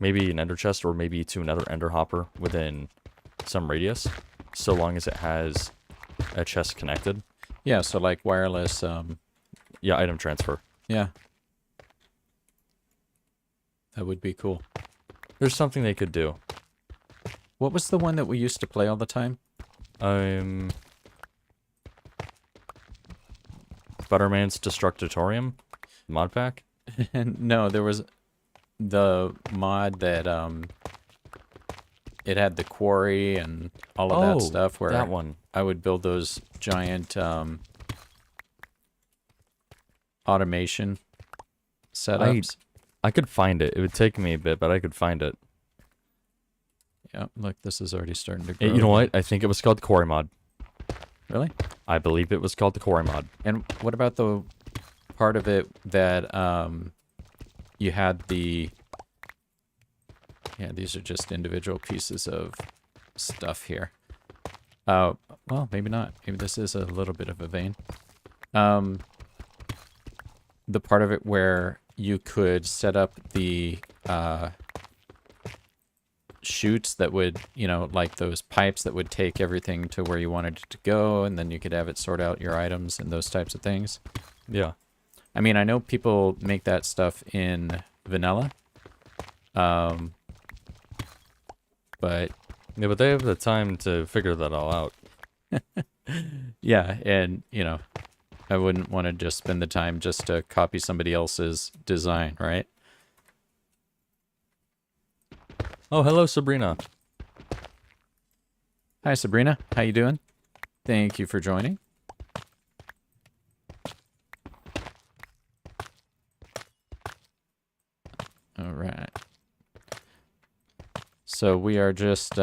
maybe an ender chest or maybe to another ender hopper within some radius, so long as it has a chest connected. Yeah, so like wireless Yeah, item transfer. yeah. That would be cool. There's something they could do. What was the one that we used to play all the time? ButterMan's Destructatorium mod pack. No, there was the mod that it had the quarry and all of that stuff where that one. I would build those giant automation setups. I could find it. It would take me a bit, but I could find it. Yeah, look, this is already starting to grow. You know what? I think it was called the quarry mod. Really? I believe it was called the quarry mod. And what about the part of it that you had the... Yeah, these are just individual pieces of stuff here. Well, maybe not. Maybe this is a little bit of a vein. The part of it where you could set up the chutes that would, like those pipes that would take everything to where you wanted it to go, and then you could have it sort out your items and those types of things. Yeah. I mean, I know people make that stuff in vanilla. But Yeah, but they have the time to figure that all out. yeah, and I wouldn't want to just spend the time just to copy somebody else's design, right? Oh, hello, Sabrina. Hi, Sabrina. How you doing? Thank you for joining. All right. So we are just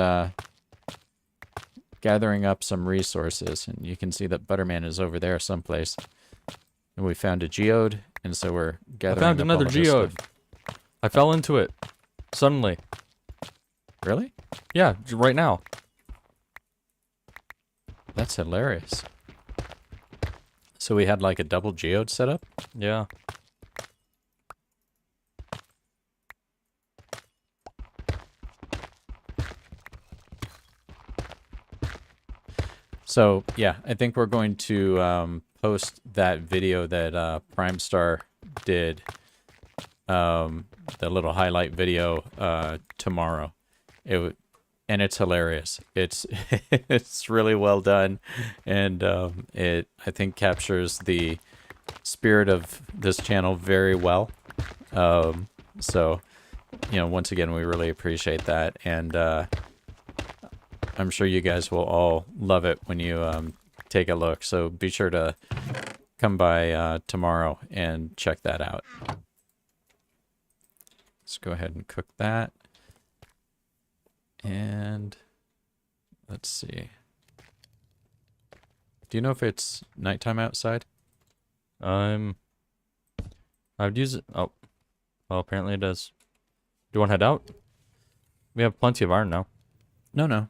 gathering up some resources, and you can see that ButterMan is over there someplace. And we found a geode, and so we're gathering I found up another all of this geode. stuff. I fell into it. Suddenly. Really? Yeah, right now. That's hilarious. So we had like a double geode set up? Yeah. So, yeah, I think we're going to post that video that Prime Star did, the little highlight video, tomorrow. And it's hilarious. It's it's really well done, and it, I think, captures the spirit of this channel very well. So, once again, we really appreciate that, and I'm sure you guys will all love it when you take a look. So be sure to come by tomorrow and check that out. Let's go ahead and cook that. And let's see. Do you know if it's nighttime outside? I would use it. Oh, well, apparently it does. Do you want to head out? We have plenty of iron now. No.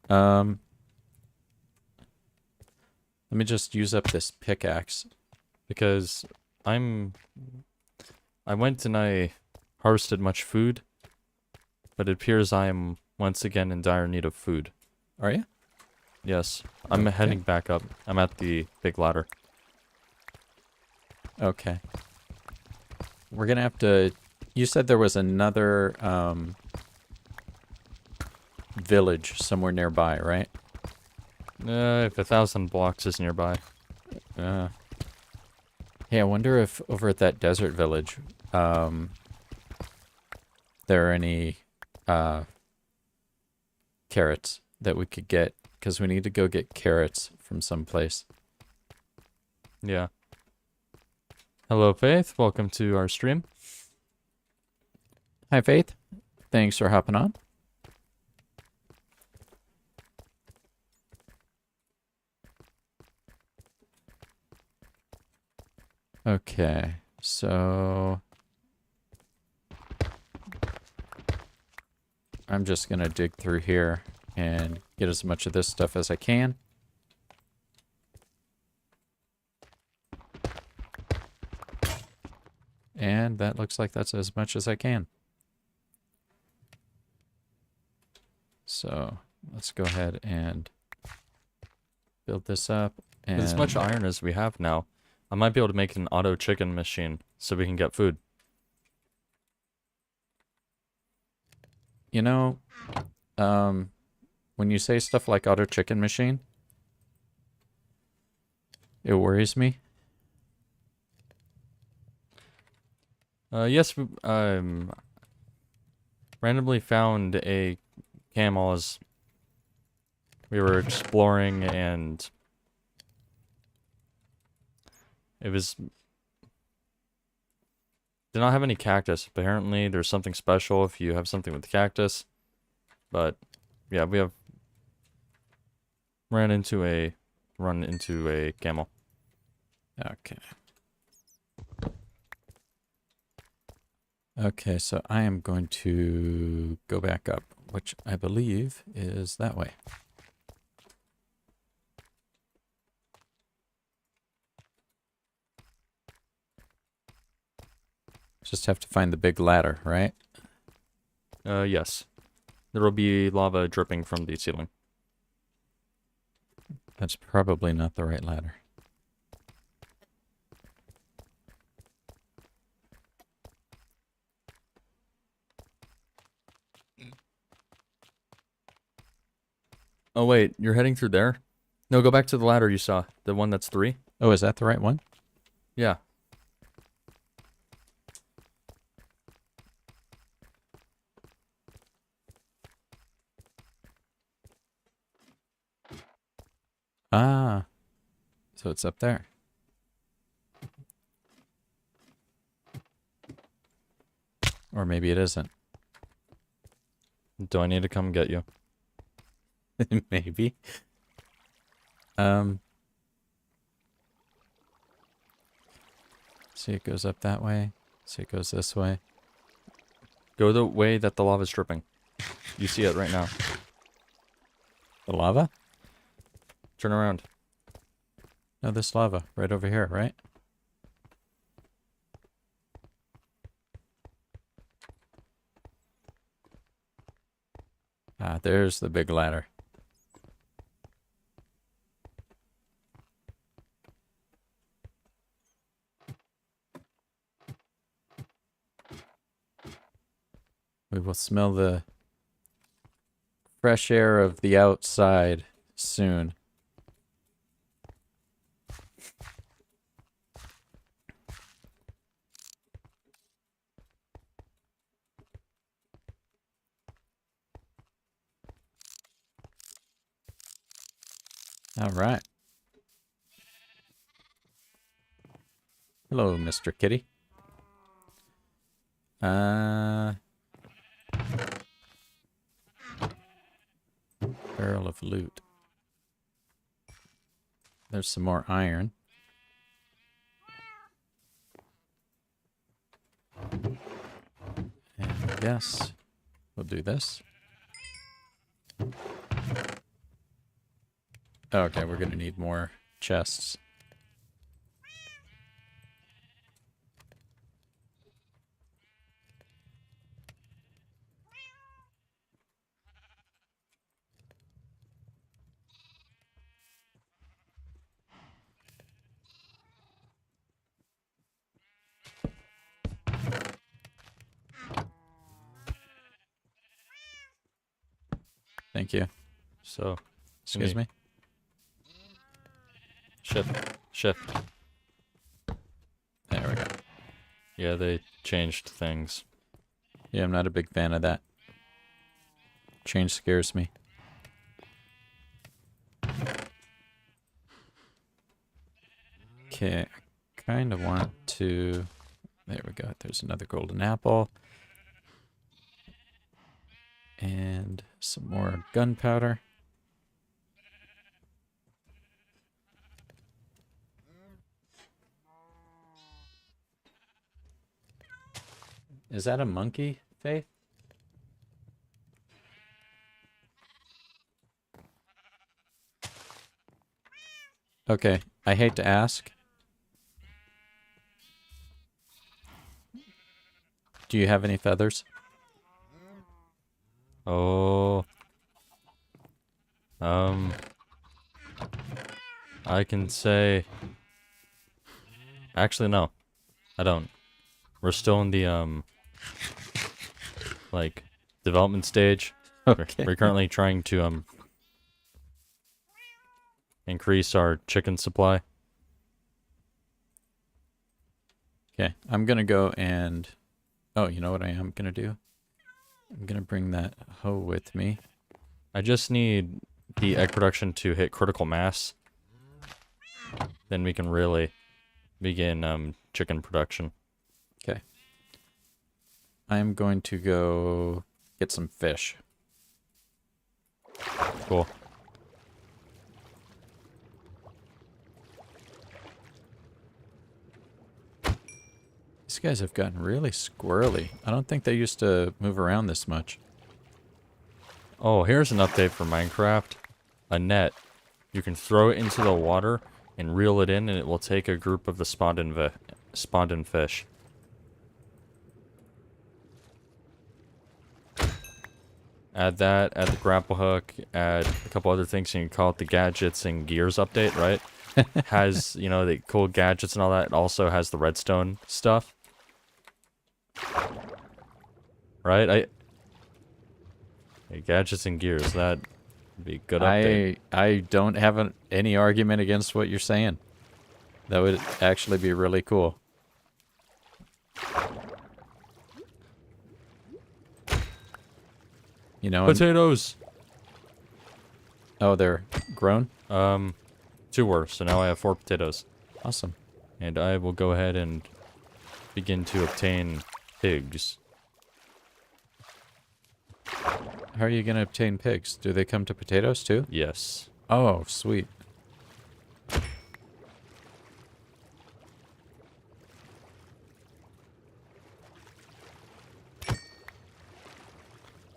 Let me just use up this pickaxe. Because I went and I harvested much food, but it appears I am once again in dire need of food. Are you? Yes, I'm Okay. heading back up. I'm at the big ladder. Okay. We're gonna have to... You said there was another village somewhere nearby, right? If 1,000 blocks is nearby. Hey, I wonder if over at that desert village, there are any carrots that we could get, because we need to go get carrots from someplace. Yeah. Hello, Faith. Welcome to our stream. Hi, Faith. Thanks for hopping on. Okay, so I'm just gonna dig through here and get as much of this stuff as I can. And that looks like that's as much as I can. So let's go ahead and build this up. And With as much iron as we have now, I might be able to make an auto chicken machine so we can get food. you know, when you say stuff like auto chicken machine, it worries me. Yes, randomly found a camel as we were exploring, and it was did not have any cactus. Apparently, there's something special if you have something with cactus. But yeah, we have run into a camel. Okay. Okay, so I am going to go back up, which I believe is that way. Just have to find the big ladder, right? Yes. There will be lava dripping from the ceiling. That's probably not the right ladder. Oh wait, you're heading through there? No, go back to the ladder you saw. The one that's 3. Oh, is that the right one? Yeah. Ah, so it's up there. Or maybe it isn't. Do I need to come get you? Maybe. See, it goes up that way. See, it goes this way. Go the way that the lava's dripping. You see it right now. The lava? Turn around. No, this lava right over here, right? Ah, there's the big ladder. We will smell the fresh air of the outside soon. All right. Hello, Mr. Kitty. Barrel of loot. There's some more iron. And yes, we'll do this. Okay, we're gonna need more chests. Thank you. So, Excuse me. Shift. There we go. Yeah, they changed things. Yeah, I'm not a big fan of that. Change scares me. Okay, I kind of want to... There we go. There's another golden apple. And some more gunpowder. Is that a monkey, Faith? Okay, I hate to ask. Do you have any feathers? Oh. I can say... Actually, no. I don't. We're still in the, like, development stage. Okay. We're currently trying to, increase our chicken supply. Okay, I'm gonna go and... Oh, you know what I am gonna do? I'm gonna bring that hoe with me. I just need the egg production to hit critical mass. Then we can really begin, chicken production. Okay. I'm going to go get some fish. Cool. These guys have gotten really squirrely. I don't think they used to move around this much. Oh, here's an update for Minecraft. A net. You can throw it into the water and reel it in, and it will take a group of the spawned in fish. Add that, add the grapple hook, add a couple other things, and you can call it the gadgets and gears update, right? Has, you know, the cool gadgets and all that. It also has the redstone stuff. Right? Hey, gadgets and gears, that'd be a good update. I don't have any argument against what you're saying. That would actually be really cool. You know, Potatoes! oh, they're grown? 2 were, so now I have 4 potatoes. Awesome. And I will go ahead and begin to obtain pigs. How are you going to obtain pigs? Do they come to potatoes too? Yes. Oh, sweet.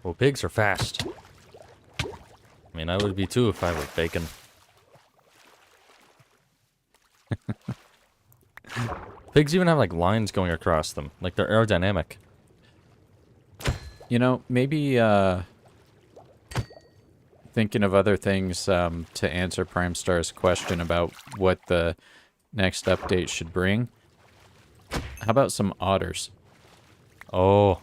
Well, pigs are fast. I mean, I would be too if I were bacon. Pigs even have, like, lines going across them. Like, they're aerodynamic. You know, maybe thinking of other things to answer Prime Star's question about what the next update should bring. How about some otters? Oh.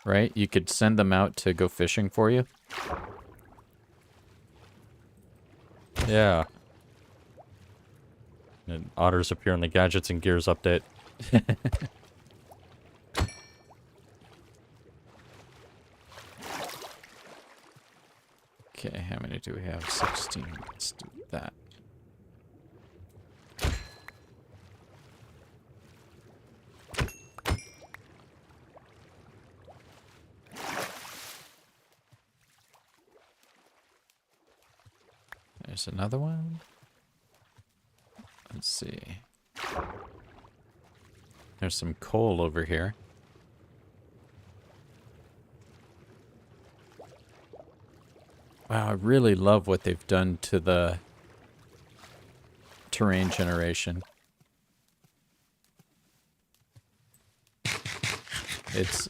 Right? You could send them out to go fishing for you. Yeah. And otters appear in the gadgets and gears update. Okay, how many do we have? 16. Let's do that. There's another one. Let's see. There's some coal over here. Wow, I really love what they've done to the terrain generation. It's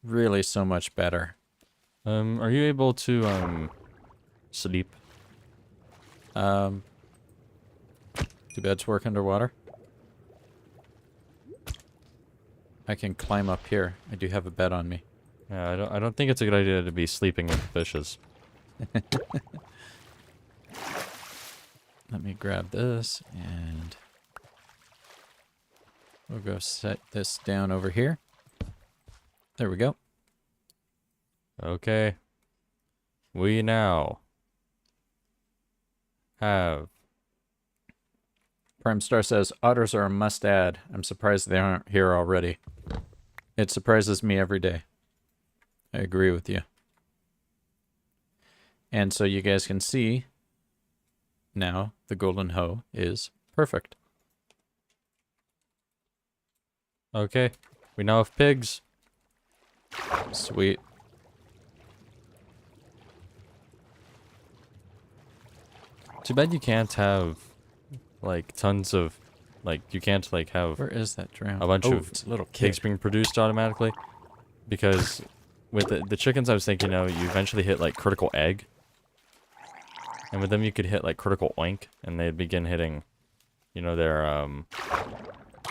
really so much better. Are you able to, sleep? Do beds work underwater? I can climb up here. I do have a bed on me. Yeah, I don't think it's a good idea to be sleeping with fishes. Let me grab this and we'll go set this down over here. There we go. Okay. We now have... Prime Star says, otters are a must-add. I'm surprised they aren't here already. It surprises me every day. I agree with you. And so you guys can see, now the golden hoe is perfect. Okay. We now have pigs. Sweet. Too bad you can't have, like, tons of, like, you can't, like, have Where is that drown? a bunch of it's a little pigs kid. being produced automatically. Because with the chickens, I was thinking, you know, you eventually hit, like, critical egg. And with them, you could hit, like, critical oink, and they'd begin hitting, you know, their,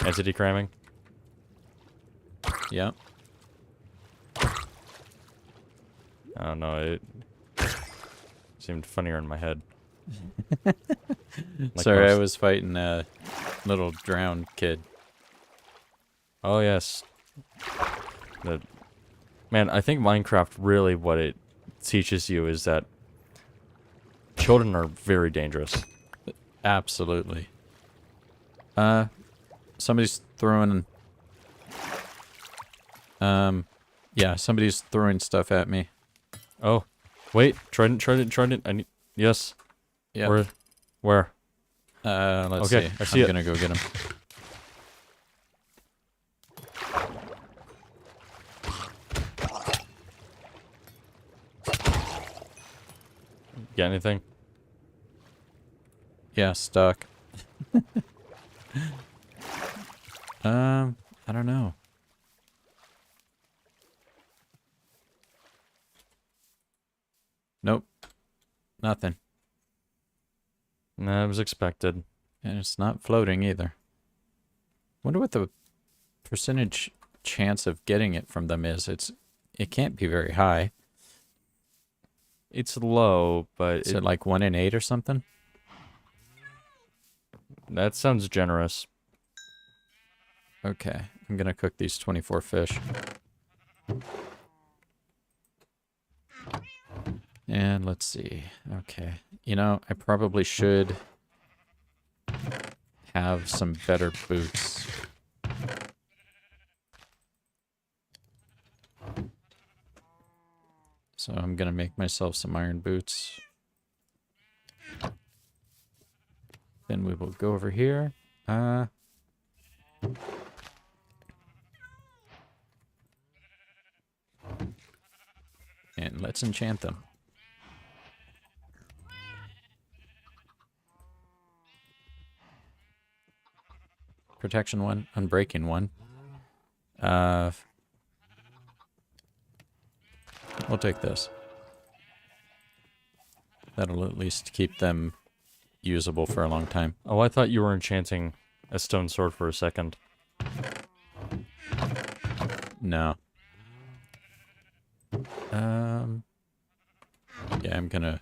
entity cramming. Yep. I don't know, it seemed funnier in my head. Like Sorry, I most- was fighting a little drowned kid. Oh, yes. Man, I think Minecraft really what it teaches you is that children are very dangerous. Absolutely. Somebody's throwing Yeah, somebody's throwing stuff at me. Oh, wait. Trident. I need. Yes. Yeah. Where? Let's Okay, see. I see I'm it. gonna go get him. Get anything? Yeah, stuck. I don't know. Nope. Nothing. Nah, it was expected. And it's not floating either. Wonder what the percentage chance of getting it from them is. It can't be very high. It's low, but Is it like 1 in 8 or something? that sounds generous. Okay, I'm gonna cook these 24 fish. And let's see. Okay. You know, I probably should have some better boots. So I'm gonna make myself some iron boots. Then we will go over here. And let's enchant them. Protection 1, unbreaking 1. We'll take this. That'll at least keep them usable for a long time. Oh, I thought you were enchanting a stone sword for a second. No. Yeah, I'm gonna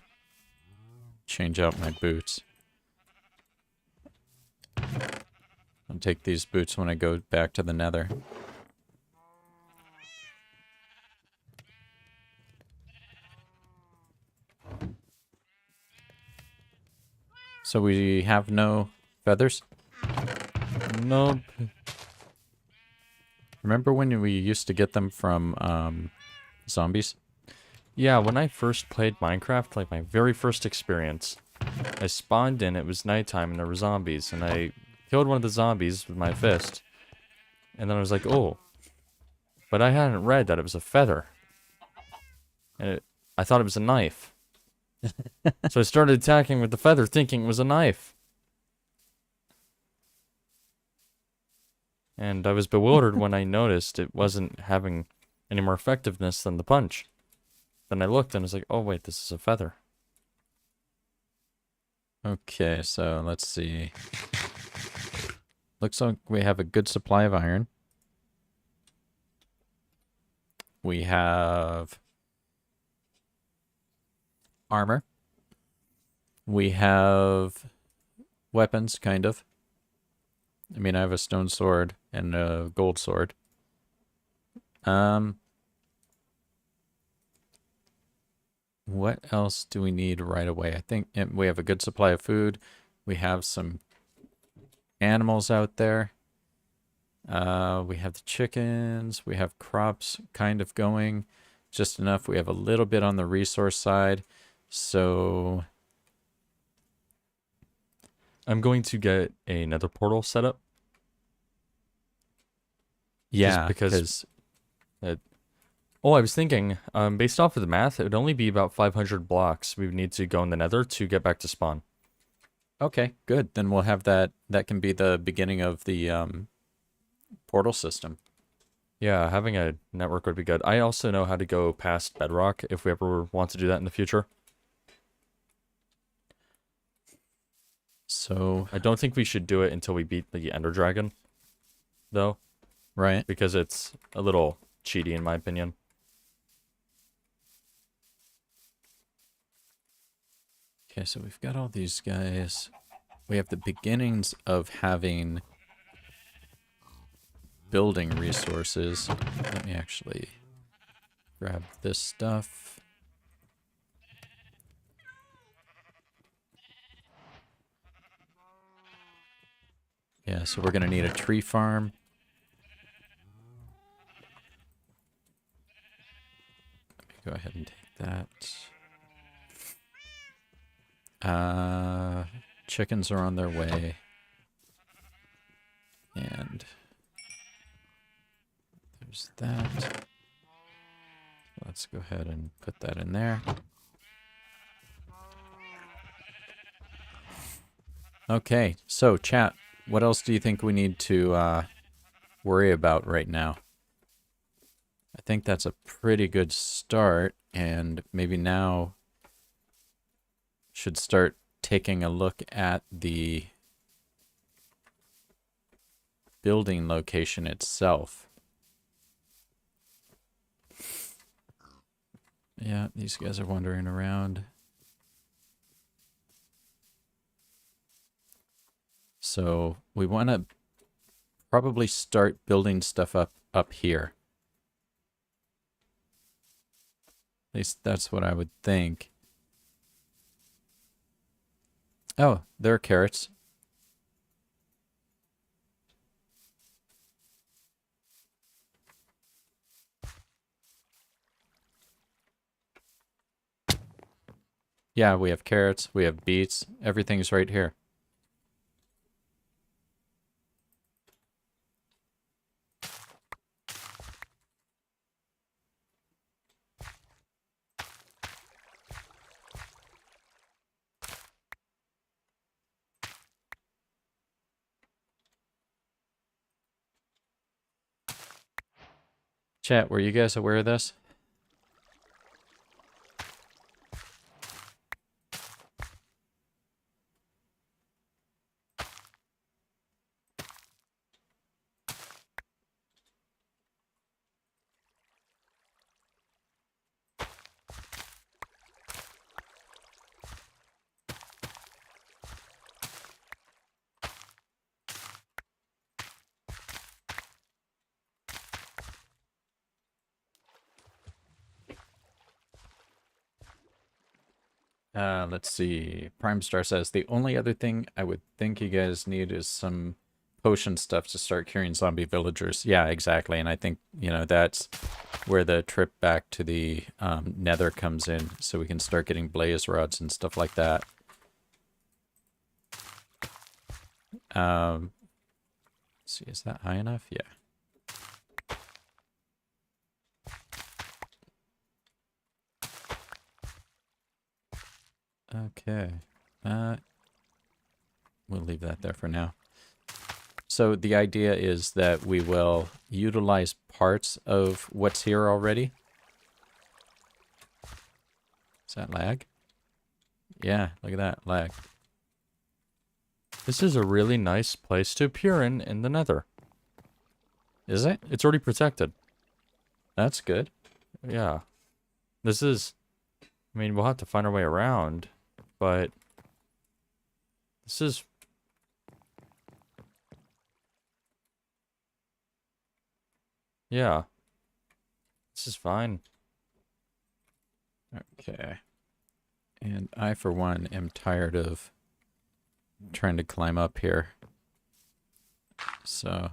change out my boots. I'll take these boots when I go back to the Nether. So we have no feathers? Nope. Remember when we used to get them from zombies? Yeah, when I first played Minecraft, like my very first experience, I spawned in, it was nighttime, and there were zombies, and I killed one of the zombies with my fist, and then I was like, oh, but I hadn't read that it was a feather, and I thought it was a knife. So I started attacking with the feather, thinking it was a knife. And I was bewildered when I noticed it wasn't having any more effectiveness than the punch. Then I looked and I was like, oh wait, this is a feather. Okay, so let's see. Looks like we have a good supply of iron. We have armor. We have weapons, kind of. I mean, I have a stone sword and a gold sword. What else do we need right away? I think we have a good supply of food. We have some animals out there. We have the chickens. We have crops kind of going. Just enough. We have a little bit on the resource side. So I'm going to get another portal set up. yeah, Just because oh, I was thinking, based off of the math, it would only be about 500 blocks we would need to go in the nether to get back to spawn. Okay, good. Then we'll have that. That can be the beginning of the portal system. Yeah, having a network would be good. I also know how to go past bedrock if we ever want to do that in the future. So, I don't think we should do it until we beat the Ender Dragon, though, right. because it's a little cheaty in my opinion. Okay, so we've got all these guys. We have the beginnings of having building resources. Let me actually grab this stuff. Yeah, so we're going to need a tree farm. Go ahead and take that. Chickens are on their way. And there's that. Let's go ahead and put that in there. Okay, so chat, what else do you think we need to worry about right now? I think that's a pretty good start, and maybe now should start taking a look at the building location itself. Yeah, these guys are wandering around. So we want to probably start building stuff up here. At least that's what I would think. Oh, there are carrots. Yeah, we have carrots, we have beets, everything's right here. Chat, were you guys aware of this? Let's see. Prime Star says, the only other thing I would think you guys need is some potion stuff to start curing zombie villagers. Yeah, exactly. And I think, you know, that's where the trip back to the nether comes in. So we can start getting blaze rods and stuff like that. Let's see, is that high enough? Yeah. Okay. We'll leave that there for now. So the idea is that we will utilize parts of what's here already. Is that lag? Yeah, look at that, lag. This is a really nice place to appear in the nether. Is it? It's already protected. That's good. Yeah. This is... I mean, we'll have to find our way around, but... This is... Yeah. This is fine. Okay. And I, for one, am tired of trying to climb up here. So...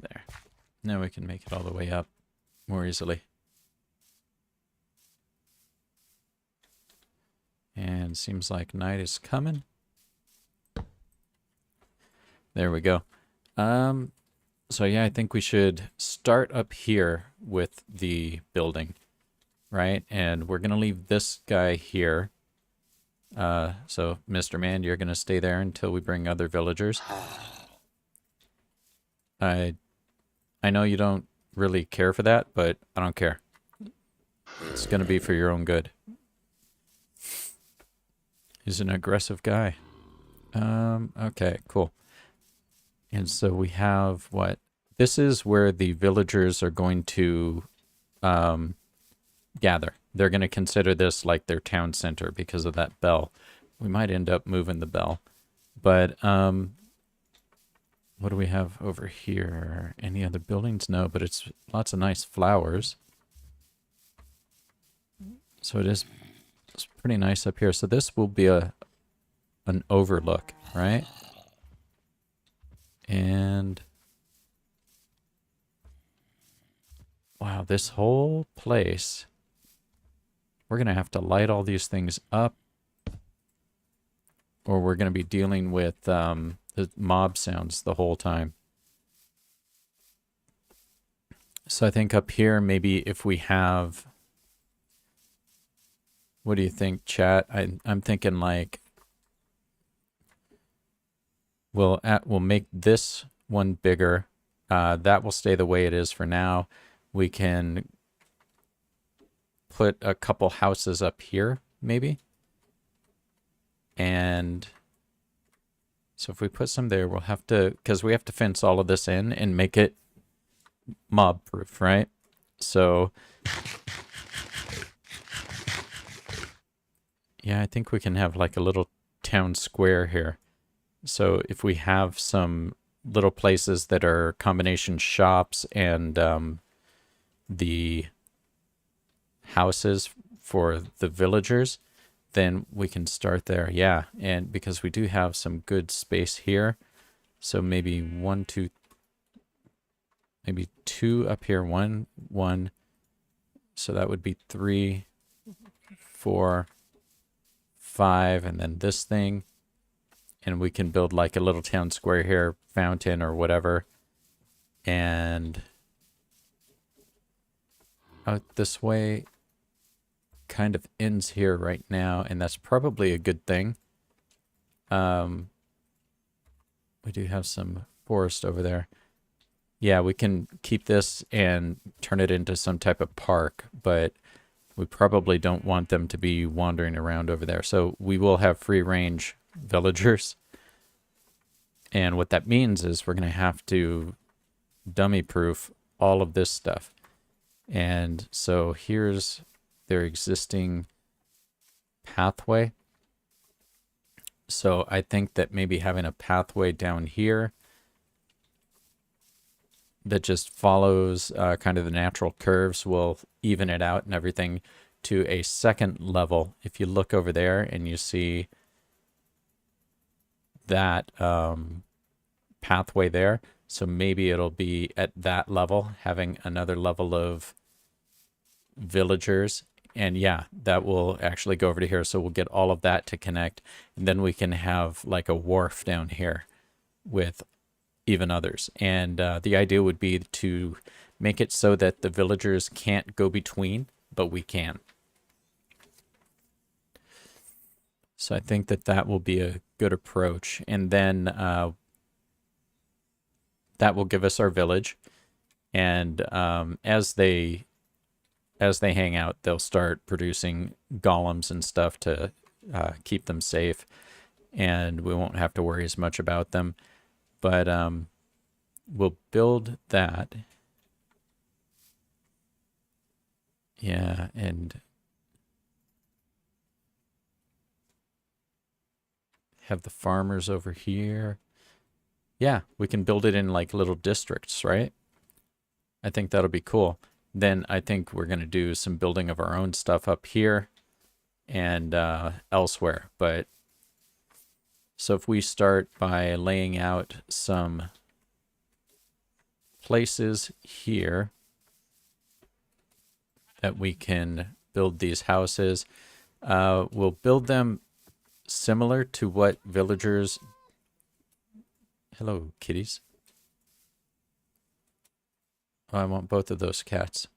There. Now we can make it all the way up more easily. And seems like night is coming. There we go. So yeah, I think we should start up here with the building, right? And we're gonna leave this guy here. So Mr. Man, you're gonna stay there until we bring other villagers. I know you don't really care for that, but I don't care. It's gonna be for your own good. He's an aggressive guy. Okay, cool. And so we have what? This is where the villagers are going to gather. They're going to consider this like their town center because of that bell. We might end up moving the bell. But What do we have over here? Any other buildings? No, but it's lots of nice flowers. So it's pretty nice up here. So this will be an overlook, right? And wow, this whole place, we're going to have to light all these things up, or we're going to be dealing with the mob sounds the whole time. So I think up here, maybe if we have, what do you think, chat? I'm thinking like, we'll make this one bigger. That will stay the way it is for now. We can put a couple houses up here, maybe. And so if we put some there, we'll have to, because we have to fence all of this in and make it mob proof, right? So yeah, I think we can have like a little town square here. So if we have some little places that are combination shops and the houses for the villagers, then we can start there. Yeah, and because we do have some good space here, so maybe maybe two up here, one, so that would be 3, 4, 5, and then this thing, and we can build like a little town square here, fountain or whatever, and out this way kind of ends here right now, and that's probably a good thing. We do have some forest over there. Yeah, we can keep this and turn it into some type of park, but we probably don't want them to be wandering around over there. So we will have free range villagers. And what that means is we're going to have to dummy proof all of this stuff. And so here's their existing pathway. So I think that maybe having a pathway down here that just follows kind of the natural curves will even it out and everything to a second level. If you look over there and you see that pathway there, so maybe it'll be at that level, having another level of villagers. And yeah, that will actually go over to here. So we'll get all of that to connect. And then we can have like a wharf down here with even others. And the idea would be to make it so that the villagers can't go between, but we can. So I think that that will be a good approach. And then that will give us our village. And as they hang out, they'll start producing golems and stuff to keep them safe. And we won't have to worry as much about them. But we'll build that. Yeah, and have the farmers over here. Yeah, we can build it in like little districts, right? I think that'll be cool. Then I think we're going to do some building of our own stuff up here and elsewhere. But so if we start by laying out some places here that we can build these houses, we'll build them similar to what villagers... Hello, kitties. Oh, I want both of those cats.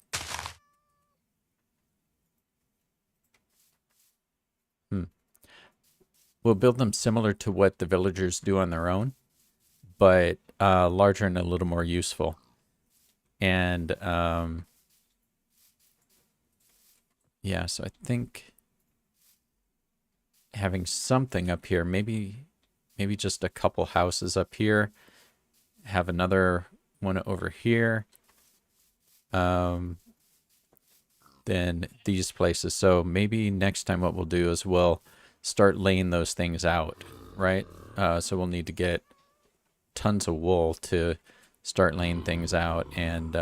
We'll build them similar to what the villagers do on their own, but larger and a little more useful. And yeah, so I think having something up here, maybe just a couple houses up here, have another one over here. Then these places. So maybe next time what we'll do is we'll start laying those things out, right? So we'll need to get tons of wool to start laying things out. And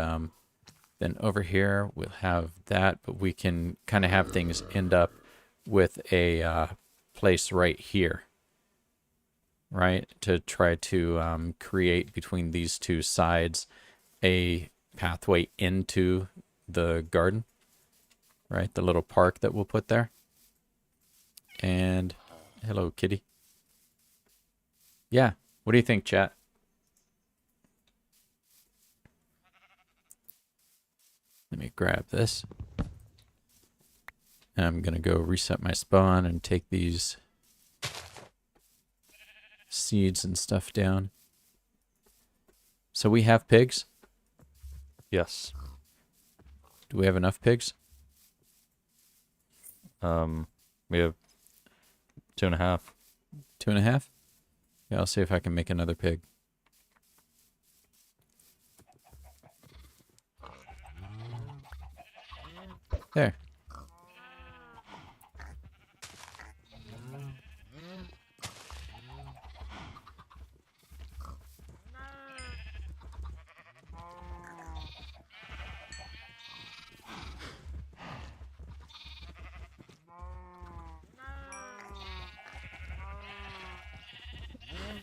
then over here we'll have that, but we can kind of have things end up with a place right here, right? To try to create between these two sides a pathway into the garden, right? The little park that we'll put there. And hello, kitty. Yeah, what do you think, chat? Let me grab this. And I'm going to go reset my spawn and take these seeds and stuff down. So we have pigs. Yes. Do we have enough pigs? We have 2.5. 2.5? Yeah, I'll see if I can make another pig. There.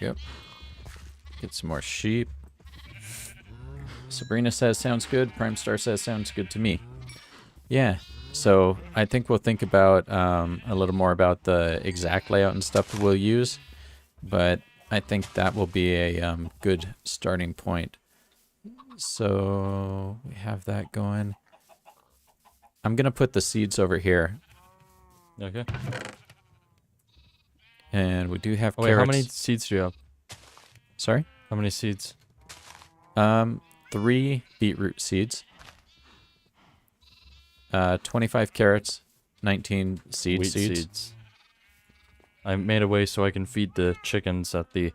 Yep. Get some more sheep. Sabrina says sounds good. Prime Star says sounds good to me. Yeah. So I think we'll think about a little more about the exact layout and stuff that we'll use, but I think that will be a good starting point. So we have that going. I'm gonna put the seeds over here, Okay. and we do have Oh, wait, carrots. how many seeds do you have? Sorry. How many seeds? 3 beetroot seeds, 25 carrots, 19 seed Wheat seeds. seeds. I made a way so I can feed the chickens at the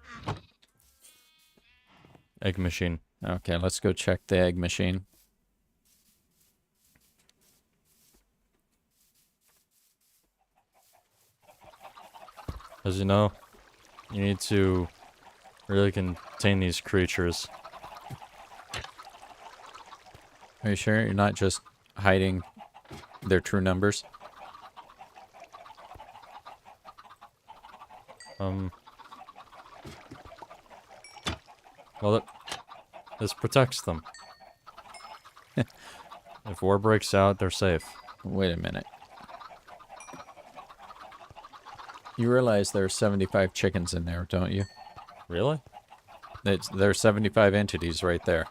egg machine. Okay, let's go check the egg machine. As you know, you need to really contain these creatures. Are you sure you're not just hiding their true numbers? Well, this protects them. If war breaks out, they're safe. Wait a minute. You realize there are 75 chickens in there, don't you? Really? There are 75 entities right there.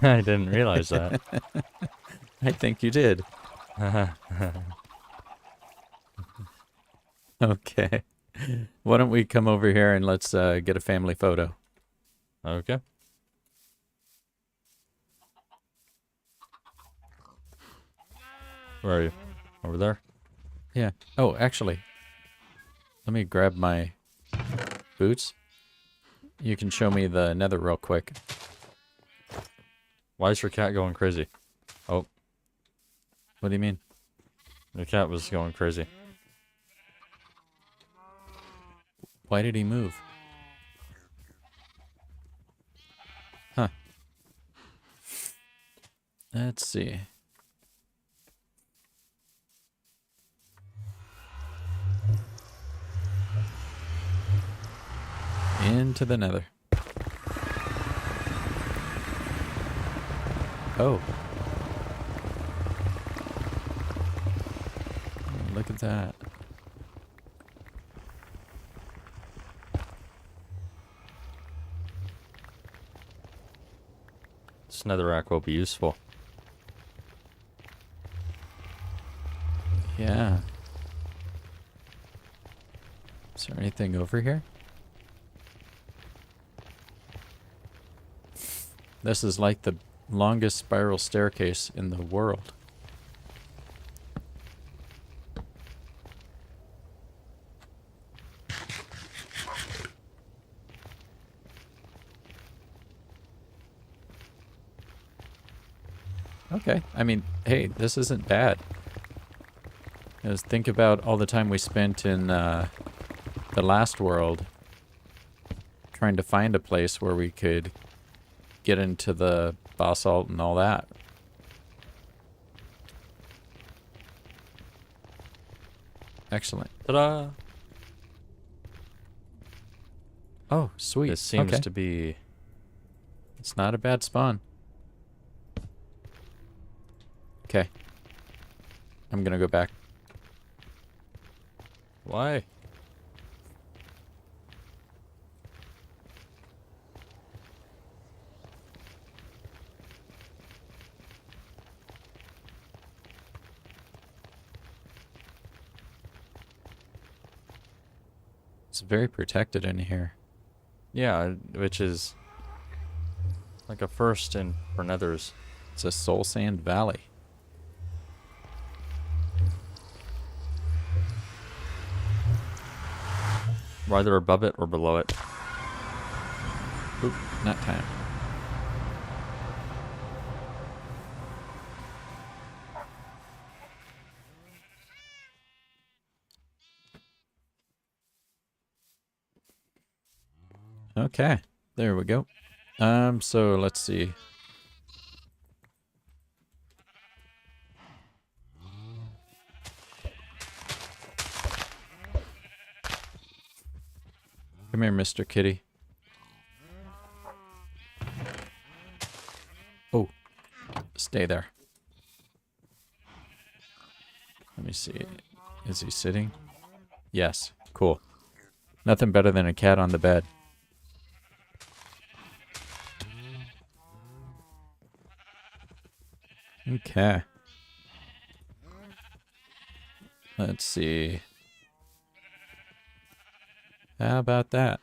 I didn't realize that. I think you did. Okay. Why don't we come over here and let's get a family photo. Okay. Where are you? Over there? Yeah. Oh, actually, let me grab my boots. You can show me the nether real quick. Why is your cat going crazy? Oh, What do you mean? your cat was going crazy. Why did he move? Huh. Let's see. Into the nether. Oh. Look at that. This netherrack will be useful. Yeah. Is there anything over here? This is like the longest spiral staircase in the world. Okay, I mean, hey, this isn't bad. Because think about all the time we spent in the last world trying to find a place where we could get into the basalt and all that. Excellent. Ta-da! Oh, sweet. This seems okay. to be... It's not a bad spawn. Okay. I'm gonna go back. Why? It's very protected in here. Yeah, which is like a first in for nethers. It's a soul sand valley. Either above it or below it. Oop, not time. Okay, there we go. So let's see. Come here, Mr. Kitty. Oh, stay there. Let me see. Is he sitting? Yes, cool. Nothing better than a cat on the bed. Okay. Let's see. How about that?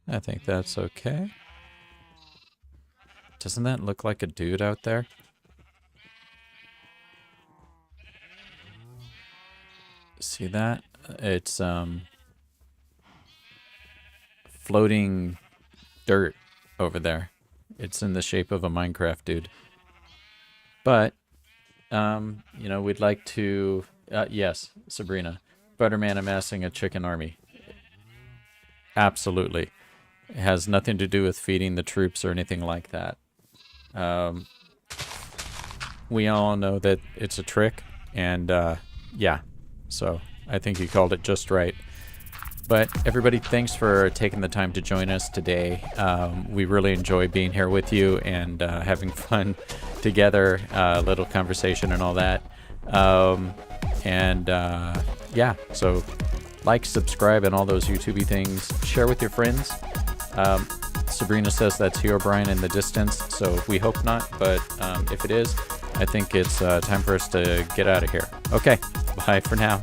I think that's okay. Doesn't that look like a dude out there? See that? It's floating dirt over there. It's in the shape of a Minecraft dude. But you know, we'd like to yes, Sabrina. ButterMan amassing a chicken army. Absolutely. It has nothing to do with feeding the troops or anything like that. We all know that it's a trick, and yeah, so I think you called it just right. But everybody, thanks for taking the time to join us today. We really enjoy being here with you and having fun together, little conversation and all that. Yeah, so like, subscribe, and all those YouTube-y things. Share with your friends. Sabrina says that's Herobrine in the distance, so we hope not, but if it is, I think it's time for us to get out of here. Okay, bye for now.